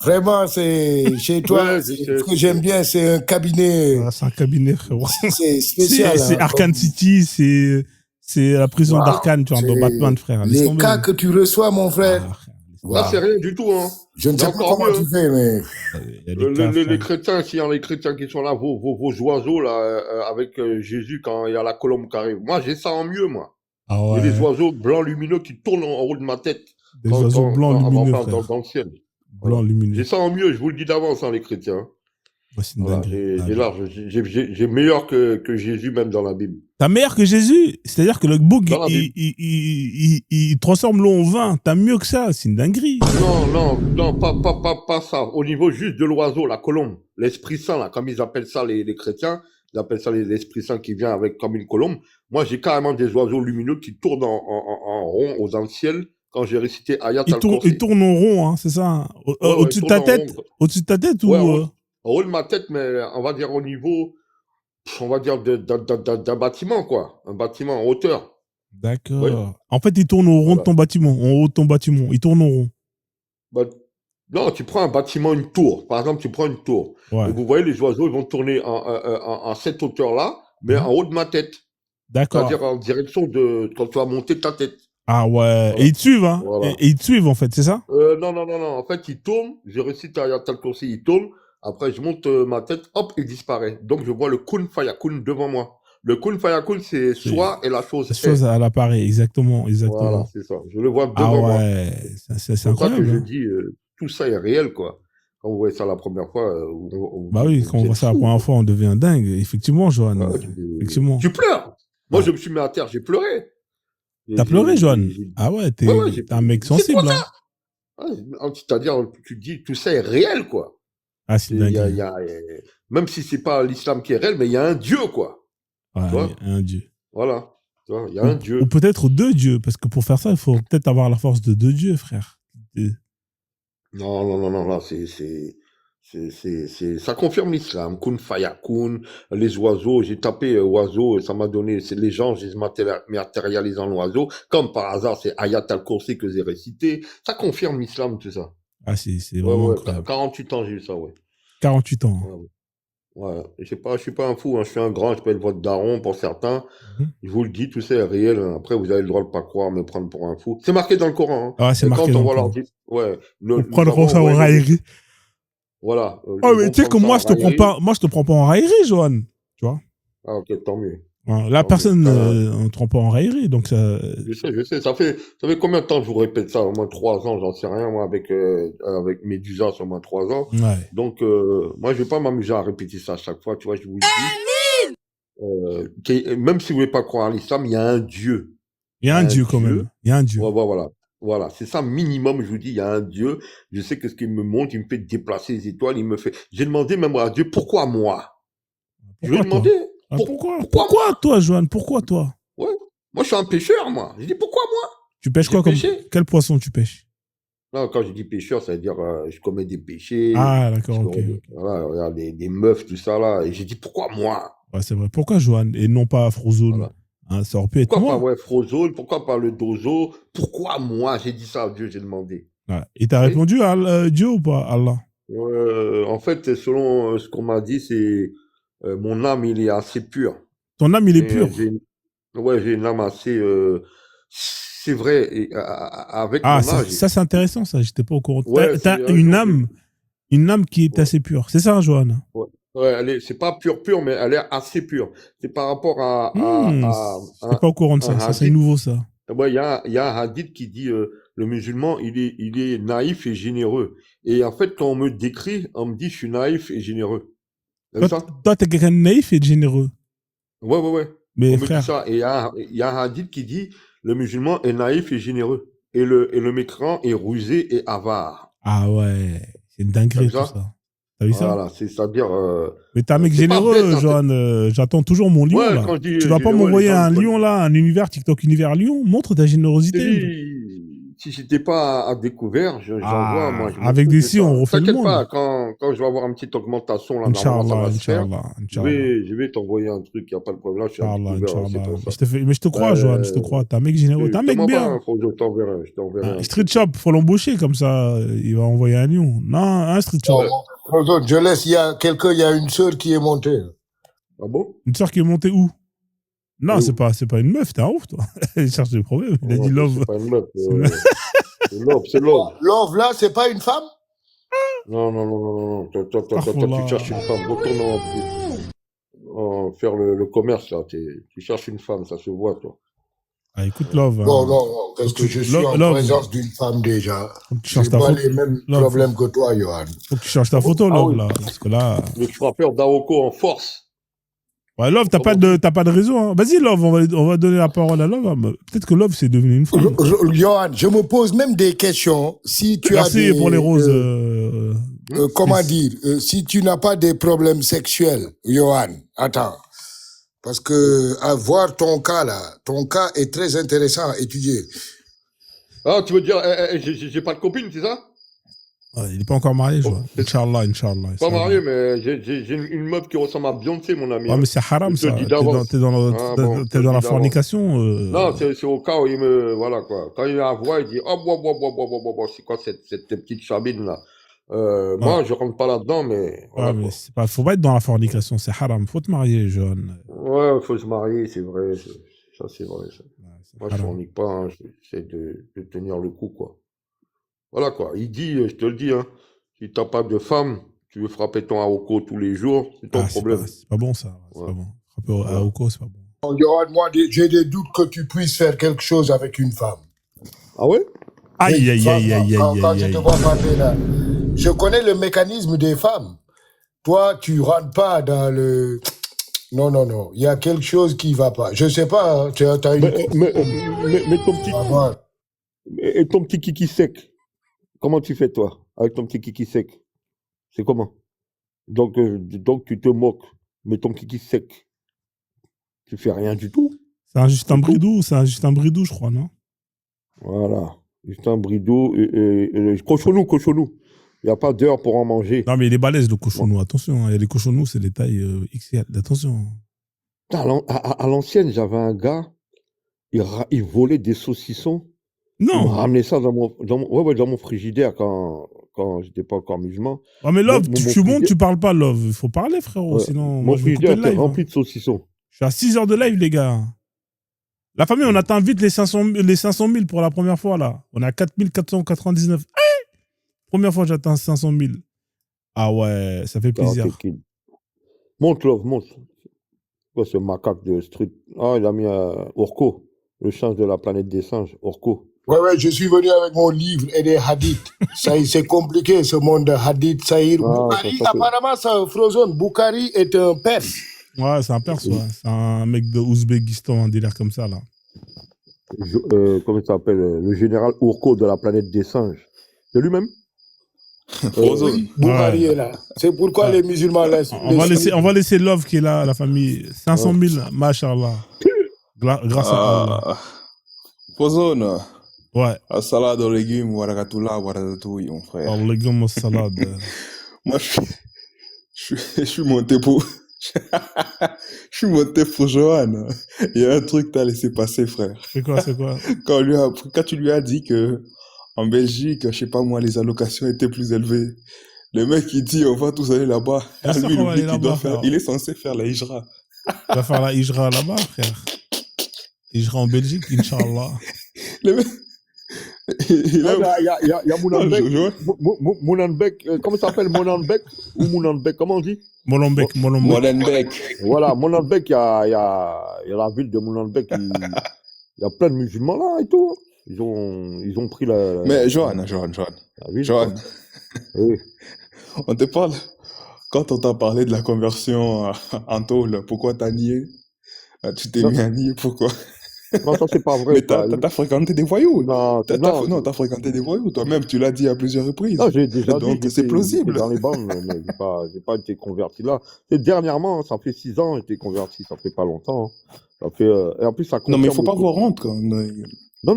Vraiment, c'est chez toi, ce que j'aime bien, c'est un cabinet. C'est un cabinet, frérot. C'est spécial. C'est Arcane City, c'est la prison d'Arcane, tu vois, dans Batman, frère. Les cas que tu reçois, mon frère. Là, c'est rien du tout, hein. Je ne sais pas comment tu fais, mais. Les chrétiens, s'il y a les chrétiens qui sont là, vos oiseaux, là, avec Jésus, quand il y a la colombe qui arrive. Moi, j'ai ça en mieux, moi. Ah ouais. Il y a des oiseaux blancs lumineux qui tournent en haut de ma tête. Des oiseaux blancs lumineux, frère. Dans le ciel. Blanc lumineux. J'ai ça en mieux, je vous le dis d'avance, hein, les chrétiens. Ouais, c'est une Voilà, dinguerie. j'ai large, j'ai meilleur que Jésus même dans la Bible. T'as meilleur que Jésus? C'est-à-dire que le bouc, Dans la Bible. il transforme l'eau en vin. T'as mieux que ça. C'est une dinguerie. Non, pas ça. Au niveau juste de l'oiseau, la colombe, l'Esprit Saint, là, comme ils appellent ça les chrétiens, ils appellent ça l'Esprit Saint qui vient avec comme une colombe. Moi, j'ai carrément des oiseaux lumineux qui tournent en rond dans le ciel quand j'ai récité Ayat Il al-Kursi. tourne en rond, hein, c'est ça? Ouais, Au-dessus de tourne ta en tête? rond. Au-dessus de ta tête Ouais, ou... en haut de ma tête, mais on va dire au niveau, on va dire d'un bâtiment, quoi. Un bâtiment en hauteur. D'accord. Oui. En fait, il tourne au rond de Voilà. ton bâtiment, en haut de ton bâtiment. Il tourne en rond. Bah, non, tu prends un bâtiment, une tour. Par exemple, tu prends une tour. Ouais. Et vous voyez, les oiseaux, ils vont tourner en cette hauteur-là, mais en haut de ma tête. D'accord. C'est-à-dire en direction de quand tu vas monter ta tête. Ah ouais. Voilà. Et ils te suivent, hein? Voilà. Et ils te suivent, en fait, c'est ça? Non. En fait, ils tournent. Je récite Ayat al-Kursi, ils tournent. Après, je monte ma tête, hop, il disparaît. Donc, je vois le kun fayakun devant moi. Le kun fayakun, c'est soit et la chose La chose est. à l'appareil, exactement. Voilà, c'est ça. Je le vois Ah devant moi. ouais. C'est C'est pour ça que incroyable. je Hein. dis, tout ça est réel, quoi. Quand vous voyez ça la première fois, Bah oui, quand on voit ça la première fois, on devient dingue. Effectivement, Johan. Ouais, Effectivement. tu pleures. Moi, Ouais. je me suis mis à terre, j'ai pleuré. T'as pleuré, Johan? Ah ouais, t'es Ouais, un mec c'est sensible. quoi Hein. ça? C'est-à-dire, tu te dis, tout ça est réel, quoi. Ah, c'est Il y dingue. a, même si c'est pas l'islam qui est réel, mais il y a un Dieu, quoi. Ouais, Tu vois? il y a un dieu. Voilà. Tu vois, il y a un Dieu. Ou peut-être deux dieux, parce que pour faire ça, il faut peut-être avoir la force de deux dieux, frère. Non, là, ça confirme l'islam. Kun fayakun, les oiseaux, j'ai tapé oiseau, ça m'a donné, c'est les gens, je les matérialise en oiseau. Comme par hasard, c'est Ayat al-Kursi que j'ai récité. Ça confirme l'islam, tout ça. Ah, c'est vraiment Ouais, incroyable. 48 ans, j'ai eu ça, ouais. 48 ans. Ouais. Je suis pas un fou, hein. Je suis un grand, je peux être votre daron pour certains. Je vous le dis, tout ça est réel. Hein. Après, vous avez le droit de pas croire, me prendre pour un fou. C'est marqué dans le Coran. Hein. Ah, c'est Et marqué quand dans on le va leur Coran. dire, ouais, Pour prendre ça en raillerie. Voilà. Oh, mais tu sais que moi, je te prends pas en raillerie, Johan. Tu vois? Ah, ok, tant mieux. Là, personne ne te prend pas en raillerie, donc ça... Je sais. Ça fait combien de temps que je vous répète ça? Au moins 3 ans, j'en sais rien, moi, avec Médusa, c'est au moins 3 ans. Ouais. Donc, moi, je vais pas m'amuser à répéter ça à chaque fois, tu vois, je vous le dis. Même si vous voulez pas croire à l'islam, il y a un Dieu. Il y a un Dieu quand même. Il y a un Dieu. Ouais, voilà. C'est ça, minimum, je vous dis, il y a un Dieu. Je sais que ce qu'il me montre, il me fait déplacer les étoiles, il me fait... J'ai demandé même à Dieu, pourquoi moi? Je lui ai demandé. Pourquoi toi, Johan? Pourquoi toi? Ouais. Moi, je suis un pêcheur, moi. J'ai dit, pourquoi moi? Tu pêches quoi comme... Quel poisson tu pêches? Non, quand je dis pêcheur, ça veut dire je commets des péchés. Ah, d'accord, ok. Voilà, regarde, des meufs, tout ça, là. Et j'ai dit, pourquoi moi? Ouais, c'est vrai. Pourquoi Johan et non pas Frozone? Voilà. Hein, ça aurait pu être pourquoi moi. Pas Frozone? Pourquoi pas le Dozo? Pourquoi moi? J'ai dit ça à Dieu, j'ai demandé. Ouais. Et t'as répondu à Dieu ou pas, Allah? En fait, selon ce qu'on m'a dit, c'est mon âme, il est assez pur. Ton âme, il est pur? J'ai une âme assez... c'est vrai, et, avec mon âge... Ça c'est intéressant, ça, j'étais pas au courant. Ouais, t'as une âme qui est assez pure. C'est ça, Johan? Ouais, c'est pas pure, mais elle est assez pure. C'est par rapport à... j'étais pas au courant de ça, ça c'est nouveau, ça. Ouais, il y a un hadith qui dit le musulman, il est naïf et généreux. Et en fait, quand on me décrit, on me dit je suis naïf et généreux. Toi, t'es quelqu'un de naïf et de généreux. Ouais. Mais on frère... me dit ça. Et il y a un hadith qui dit le musulman est naïf et généreux. Et le mécréant est rusé et avare. Ah ouais, c'est une dinguerie tout ça. T'as vu ça? Voilà, c'est-à-dire... mais t'es un mec généreux, Johan. J'attends toujours mon lion, là. Tu vas pas m'envoyer un lion, là, un univers, TikTok univers lion? Montre ta générosité. Si j'étais pas à découvert, j'envoie, moi. Avec des si, on refait le monde. T'inquiète pas, quand je vais avoir une petite augmentation, là, Inch'Allah. Je vais t'envoyer un truc, il n'y a pas de problème. Là, je suis à découvert. Mais je te crois, Johan, je te crois. T'es un mec généreux. T'es un mec bien. Je t'enverrai. Street Shop, faut l'embaucher, comme ça, il va envoyer un lion. Non, un Street Shop. Je laisse, il y a une sœur qui est montée. Ah bon? Une sœur qui est montée où? Non, c'est pas une meuf, t'es un ouf, toi. Il cherche des problèmes. Il a dit love. C'est pas une meuf. C'est love. Love, là, c'est pas une femme? Non. Toi, tu cherches une femme. Retourne faire le commerce, là. Tu cherches une femme, ça se voit, toi. Ah, écoute, Love. Non, non, non, parce que je suis en Love. présence d'une femme déjà. Faut que tu Je changes n'ai ta pas photo. les mêmes Love, problèmes que toi, Johan. faut que tu changes ta photo, Ah Love, oui. là. Parce que là. Le frappeur d'Aoko en force. Ouais, Love, t'as pas de réseau. Hein. Vas-y, Love, on va donner la parole à Love. Hein. Peut-être que Love, c'est devenu une femme. Johan, je me pose même des questions. Si tu as Merci des, pour les roses. comment dire, si tu n'as pas des problèmes sexuels, Johan, attends. Parce que à voir ton cas là, ton cas est très intéressant à étudier. Ah, tu veux dire, j'ai pas de copine, c'est ça? Ouais, il n'est pas encore marié, je vois. Inch'Allah, Inch'Allah. Pas marié, mais j'ai une meuf qui ressemble à Beyoncé, mon ami. Ouais, mais c'est haram, Je te ça. dis T'es d'avance. dans la fornication. Non, c'est au cas où il me. Voilà, quoi. Quand il la voit, il dit oh, c'est quoi cette petite chabine là? Moi, je rentre pas là-dedans, mais. Voilà, mais c'est pas, faut pas être dans la fornication, c'est haram. Faut te marier, jeune. Ouais, faut se marier, c'est vrai. Ça, c'est vrai. Ça. Moi, je haram. fornique pas, hein, j'essaie de tenir le coup, quoi. Voilà, quoi. Il dit, je te le dis, hein, si t'as pas de femme, tu veux frapper ton Aoko tous les jours, c'est ton problème. C'est pas bon, ça. C'est pas bon. Frapper Aoko, c'est pas bon. Johan, moi, j'ai des doutes que tu puisses faire quelque chose avec une femme. Ah ouais? Aïe, aïe, aïe, aïe, Quand je te vois parler là, je connais le mécanisme des femmes. Toi, tu rentres pas dans le... Non, non, non. Il y a quelque chose qui va pas. Je sais pas, hein, tu as une... Mais ton petit... Et ton petit kiki sec, comment tu fais, toi, avec ton petit kiki sec? C'est comment? Donc, tu te moques, mais ton kiki sec, tu fais rien du tout? C'est juste un bridou, je crois, non? Voilà. Juste un bridou. Cochonou. Il n'y a pas d'heure pour en manger. Non, mais il est balèze, le cochonou. Attention, il y a des cochonous, c'est des tailles XL. Attention. À l'ancienne, j'avais un gars, il volait des saucissons. Non. Il m'a ramené ça dans mon frigidaire quand j'étais pas encore musulman. Ah, mais Love, tu montes, tu parles pas, Love. Il faut parler, frérot. Sinon, mon frigidaire était rempli hein. de saucissons. Je suis à 6 heures de live, les gars. La famille, on atteint vite les 500 000 pour la première fois, là. On est à 4 499. Première fois que j'atteins 500 000. Ah ouais, ça fait plaisir. Monte, Love, monte. Quoi, ce macaque de street? Ah, il a mis Orko, le change de la planète des singes, Orko. Ouais, je suis venu avec mon livre et des hadiths. Ça, c'est compliqué, ce monde de hadiths. Bukhari, apparemment, c'est Frozen. Bukhari est un Perse. Ouais, c'est un Perse, ouais. C'est un mec de Ouzbékistan, un délire comme ça, là. Comment il s'appelle? Le général Orko de la planète des singes. C'est lui-même? Oui, Bukhari est là. C'est pourquoi les musulmans laissent. On va laisser Love qui est là, la famille. 500 000, machallah. Grâce à Allah. Pozone. Ouais. Salade aux légumes, warakatoula, waratatouille, mon frère. Légumes aux salades. Moi, je suis monté pour. Je suis monté pour Johan. Il y a un truc que t'as laissé passer, frère. C'est quoi? Quand tu lui as dit que en Belgique, je sais pas moi, les allocations étaient plus élevées. Le mec, il dit, on va tous aller là-bas. Lui, il est censé faire la hijra. Il va faire la hijra là-bas, frère. Hijra en Belgique, Inch'Allah. Le mec... Il y a Mounanbek. Comment ça s'appelle? Mounanbek ou Mounanbek? Comment on dit? Molenbeek. Voilà, Molenbeek, il y a la ville de Molenbeek. Il y a plein de musulmans là et tout. Ils ont pris la... Mais Johan. Oui. On te parle. Quand on t'a parlé de la conversion en tôle, pourquoi t'as nié? Tu t'es mis à nier, pourquoi? Non, ça c'est pas vrai. Mais t'as fréquenté des voyous. Non, t'as fréquenté des voyous. Toi-même, tu l'as dit à plusieurs reprises. Non, j'ai déjà donc dit. c'est plausible. Dans les bandes, mais j'ai pas été converti là. Et dernièrement, ça fait 6 ans, j'ai été converti. Ça fait pas longtemps. Ça fait. Et en plus, ça. Non, mais il faut pas avoir honte quand. Non. Mais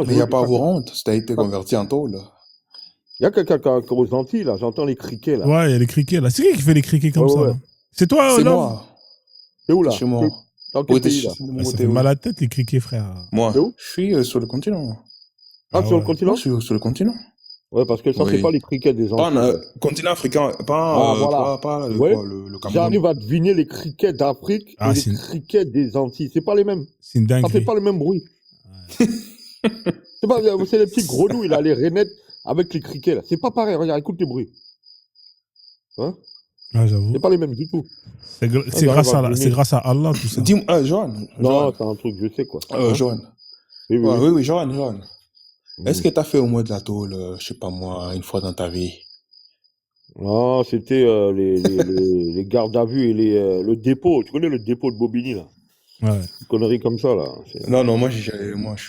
il n'y a pas à avoir honte. Si t'as été converti en tôle. Il y a quelqu'un qui est aux Antilles là. J'entends les criquets là. Ouais, il y a les criquets là. C'est qui fait les criquets comme ça là? C'est toi, c'est Love? Moi. C'est où là? Chez moi. Dans quel pays, là? Ça fait mal à la tête, les criquets, frère. Moi, je suis sur le continent. Sur le continent? Je suis sur le continent. Ouais, parce que ça, c'est pas les criquets des Antilles. Pas continent africain, pas le Cameroun. J'arrive à deviner les criquets d'Afrique et les criquets des Antilles. C'est pas les mêmes. C'est une dinguerie. Ça fait pas le même bruit. C'est les petits grenouilles, là, les rainettes avec les criquets, là. C'est pas pareil. Regarde, écoute les bruits. Hein? Ah, j'avoue. C'est pas les mêmes du tout. C'est grâce à Allah, tout ça. Dis-moi, Johan. Non, c'est un truc, je sais quoi. Johan. Oui, oui, Ouais, oui. oui, Johan. Est-ce Mm. que tu as fait au moins de la tôle, je sais pas moi, une fois dans ta vie? Non, c'était les gardes à vue et le dépôt. Tu connais le dépôt de Bobigny, là? Ouais. Une connerie comme ça, là. Non, non, moi, je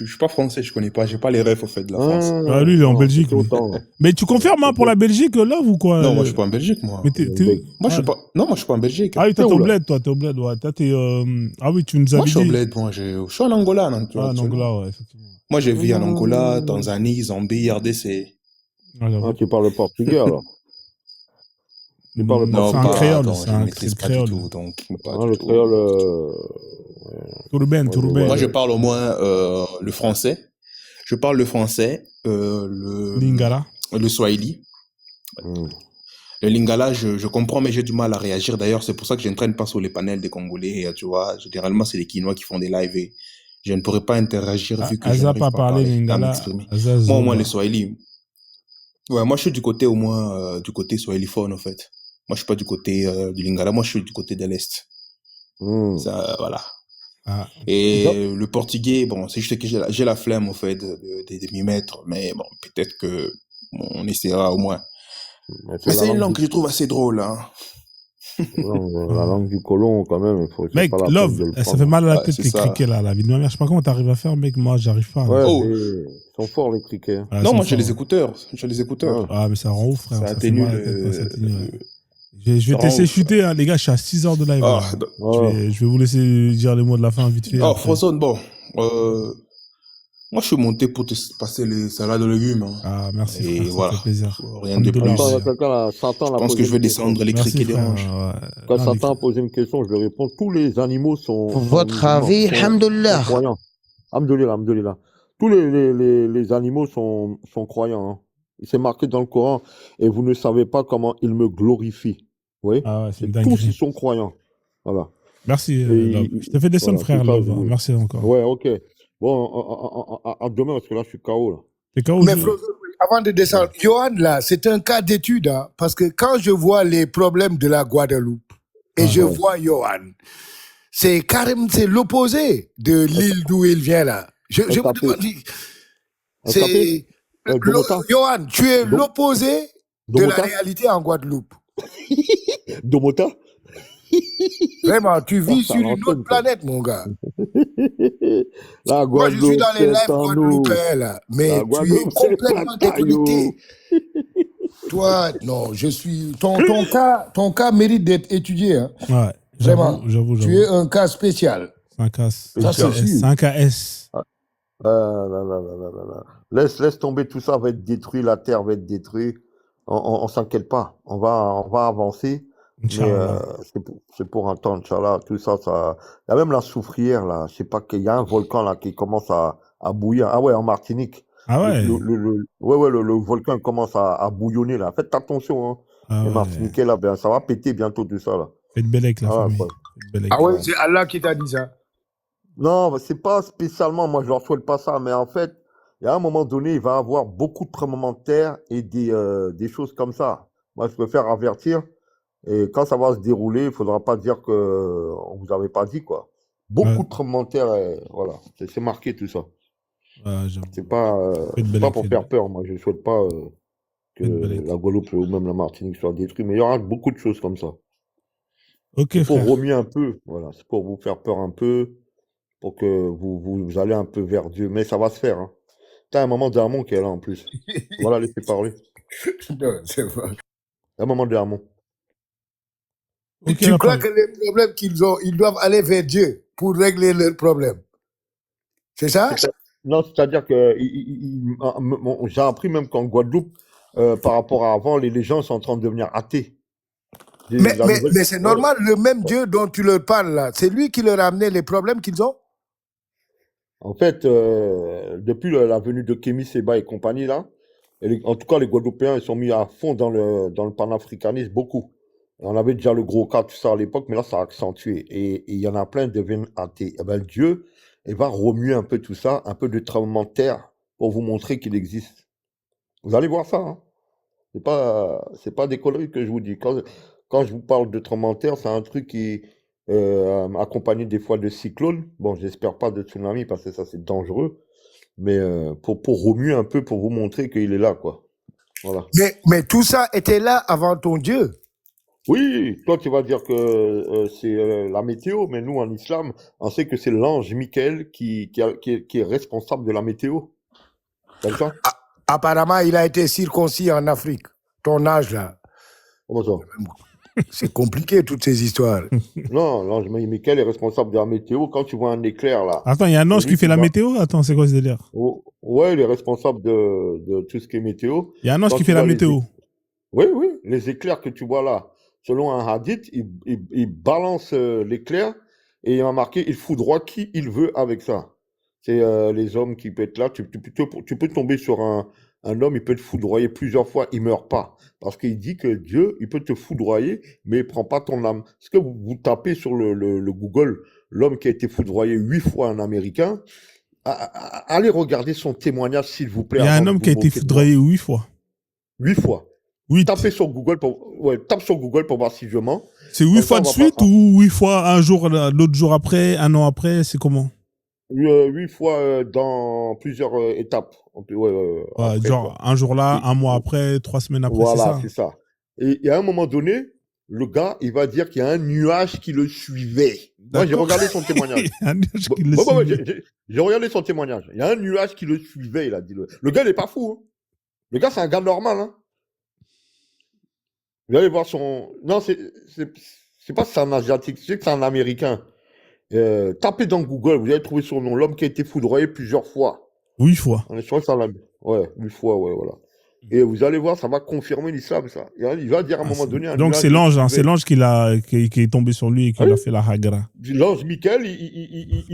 suis pas français, je connais pas, j'ai pas les refs au fait de la France. Ah, lui, il est en Non, Belgique, c'était lui. autant. Mais tu confirmes hein, pour la Belgique, là, ou quoi Non, moi, je suis pas en Belgique, moi. Mais Moi, je ah. suis pas, non, moi, je suis pas en Belgique. Ah oui, T'es toi, t'es où, au là? bled, toi, t'es au bled, ouais. Toi, t'es, Ah oui, tu nous Moi, avais je suis au dit. bled, moi, je suis en Angola, non, Ah, en actuellement. Angola, ouais, effectivement. Moi, j'ai vécu en Angola, Mmh. Tanzanie, Zambie, RDC. Ah, Ah, j'avoue. tu parles portugais, alors. Tu parles Non, C'est un portugais, alors. créole, attends, c'est je ne c'est maîtrise le pas du créole. tout, donc, pas Ah, du le tout. créole, Tourben, moi, je vois Moi, je le... parle au moins le français. Je parle le français, Lingala. le swahili. Mmh. Le lingala, je comprends, mais j'ai du mal à réagir. D'ailleurs, c'est pour ça que je ne traîne pas sur les panels des Congolais. Tu vois, généralement, c'est les Quinois qui font des lives et je ne pourrais pas interagir vu que je Aza n'arrive pas pas à parler parler, à Lingala, m'exprimer. Aza Moi, au moins, les Zoba. swahili. Ouais, moi, je suis du côté, au moins, du côté swahiliphone, en fait. Moi, je suis pas du côté du lingala. Moi, je suis du côté de l'Est. Mmh. Ça, voilà. Ah. Et le portugais, bon, c'est juste que j'ai la flemme, au fait, de m'y mettre. Mais bon, peut-être que on essaiera au moins. Mais Mais la c'est une langue langue du... que je trouve assez drôle, hein. la langue du colon, quand même, c'est Mec, pas la peine Love, de le ça prendre. fait mal à la Ouais, tête c'est les ça. criquets là, la vie de ma mère. Je sais pas comment t'arrives à faire, mec. Moi, j'arrive pas. Ouais, Là. Oh, ils sont forts, les criquets. Ah, non, ils moi sont j'ai les forts. écouteurs. J'ai les écouteurs. Ah, mais ça rend ouf, frère. Ça Ça fait atténue mal à la tête quand ça atténue. Ouais. Je ça vais te rend laisser ouf. chuter, hein, les gars. Je suis à 6 heures de live Ah, là. Ouais. Je vais vous laisser dire les mots de la fin vite fait. oh, Après. Frozone, bon. Moi je suis monté pour te passer les salades de légumes. Hein. Ah, merci Et frère, ça voilà. fait plaisir. Rien de Alhamdoulilah, plus. Attends, il y a ouais. quelqu'un là, Satan Je l'a pense que posé je vais une question. descendre les cris Merci qui frère. dérangent. Ouais. Quand Non, les Satan a posé une question, je lui réponds, tous les animaux sont Votre musulmans, avis, sont alhamdoulilah. croyants. Alhamdoulilah, alhamdoulilah. Tous les animaux sont croyants. Hein. C'est marqué dans le Coran, et vous ne savez pas comment ils me glorifient. Oui, Ah ouais, c'est une tous ils dinguerie. sont croyants. Voilà. Merci, Et Love. Je te fais descendre, voilà, frère, c'est ça, Love. Hein. Merci encore. Ouais, ok. Bon, à demain, parce que là, je suis KO, là. T'es KO Mais aujourd'hui? avant de descendre, Johan, là, c'est un cas d'étude, hein, parce que quand je vois les problèmes de la Guadeloupe et je vois Johan, c'est carrément c'est l'opposé de l'île d'où il vient, là. Je me demande, c'est. Johan, tu es l'opposé de la réalité en Guadeloupe. Domota? Vraiment, tu vis sur une autre planète, mon gars. La Moi, je suis dans les lives Guadeloupe, guadeloupéens, là. Mais la tu es complètement déconnecté. Toi, non, je suis. Ton cas mérite d'être étudié. Hein. Ouais, vraiment. J'avoue. Tu es un cas spécial. C'est un cas. Ça, c'est sûr. C'est un cas S. Laisse tomber, tout ça va être détruit, la terre va être détruite. On s'inquiète pas, on va avancer. Inch'Allah. Mais c'est pour un temps, Inch'Allah, tout ça, ça. Il y a même la soufrière là, je sais pas qu'il y a un volcan là qui commence à bouillir. Ah ouais, en Martinique. Ah ouais. Le volcan commence à bouillonner là. Faites attention, hein. Ah les ouais. Martiniquais là, ben, ça va péter bientôt tout ça là. Faites belle avec la famille. Ah ouais, c'est Allah qui t'a dit ça. Non, c'est pas spécialement, moi je leur souhaite pas ça, mais en fait, il y a un moment donné, il va y avoir beaucoup de tremblements de terre et des choses comme ça. Moi, je préfère avertir. Et quand ça va se dérouler, il faudra pas dire que on vous avait pas dit, quoi. Beaucoup de tremblements de terre, voilà. C'est marqué tout ça. C'est pas pour faire peur. Moi, je souhaite pas que la Guadeloupe ou même la Martinique soit détruite, mais il y aura beaucoup de choses comme ça. Ok, c'est pour frère. remuer un peu, voilà. C'est pour vous faire peur un peu, pour que vous allez un peu vers Dieu. Mais ça va se faire, hein. T'as un moment d'Hermon qui est là en plus. Voilà, laissez parler. Non, c'est vrai. Un moment d'Hermon. Tu crois que les problèmes qu'ils ont, ils doivent aller vers Dieu pour régler leurs problèmes? C'est ça? Non, c'est-à-dire que j'ai appris même qu'en Guadeloupe, par rapport à avant, les gens sont en train de devenir athées. Mais c'est normal, le même Dieu dont tu leur parles là, c'est lui qui leur a amené les problèmes qu'ils ont? En fait, depuis la venue de Kémy Séba et compagnie là, en tout cas les Guadeloupéens ils sont mis à fond dans le panafricanisme, beaucoup. On avait déjà le gros cas, tout ça à l'époque, mais là ça a accentué. Et il y en a plein qui deviennent athées. Et ben Dieu, il va remuer un peu tout ça, un peu de tremblement de terre pour vous montrer qu'il existe. Vous allez voir ça, hein. C'est pas des conneries que je vous dis. Quand je vous parle de tremblement de terre, c'est un truc qui accompagné des fois de cyclones. Bon, j'espère pas de tsunami parce que ça c'est dangereux, mais pour remuer un peu, pour vous montrer qu'il est là, quoi. Voilà. Mais tout ça était là avant ton Dieu. Oui, toi tu vas dire que c'est la météo, mais nous en islam, on sait que c'est l'ange Michael qui est responsable de la météo. T'as vu ça? Apparemment, il a été circoncis en Afrique. Ton âge, là. Comment ça? C'est compliqué, toutes ces histoires. Non, l'ange Michael est responsable de la météo. Quand tu vois un éclair, là... Attends, il y a un ange qui fait la météo? Attends, c'est quoi ce délire? Ouais, il est responsable de tout ce qui est météo. Il y a un ange qui fait la météo? Oui, les éclairs que tu vois là, selon un hadith, il balance l'éclair et il m'a marqué, il foudroie qui il veut avec ça. C'est les hommes qui peuvent être là. Tu peux tomber sur un homme, il peut te foudroyer plusieurs fois, il meurt pas. Parce qu'il dit que Dieu, il peut te foudroyer, mais il prend pas ton âme. Ce que vous tapez sur le Google, l'homme qui a été foudroyé 8 fois, un Américain, allez regarder son témoignage, s'il vous plaît. Il y a un homme qui a été foudroyé 8 fois. 8 fois. 8. Tape sur Google pour voir si je mens. C'est 8 fois de suite ou 8 fois un jour, l'autre jour après, un an après, c'est comment? 8 fois dans plusieurs étapes. Après, genre un jour là, un mois après, 3 semaines après, voilà, c'est ça. Et à un moment donné, le gars, il va dire qu'il y a un nuage qui le suivait. Moi, j'ai regardé son témoignage. J'ai regardé son témoignage. Il y a un nuage qui le suivait, il a dit. Le gars, il n'est pas fou. Hein. Le gars, c'est un gars normal. Hein. Vous allez voir son... Non, c'est pas que c'est un Asiatique, c'est que c'est un Américain. Tapez dans Google, vous allez trouver son nom. L'homme qui a été foudroyé plusieurs fois. 8 fois. On est sûr que ça l'a... Ouais, 8 fois, ouais, voilà. Et vous allez voir, ça va confirmer l'islam, ça. Il va dire à un moment donné... Donc c'est l'ange, hein, c'est l'ange qui est tombé sur lui et qui lui a fait la hagra. L'ange Michael, il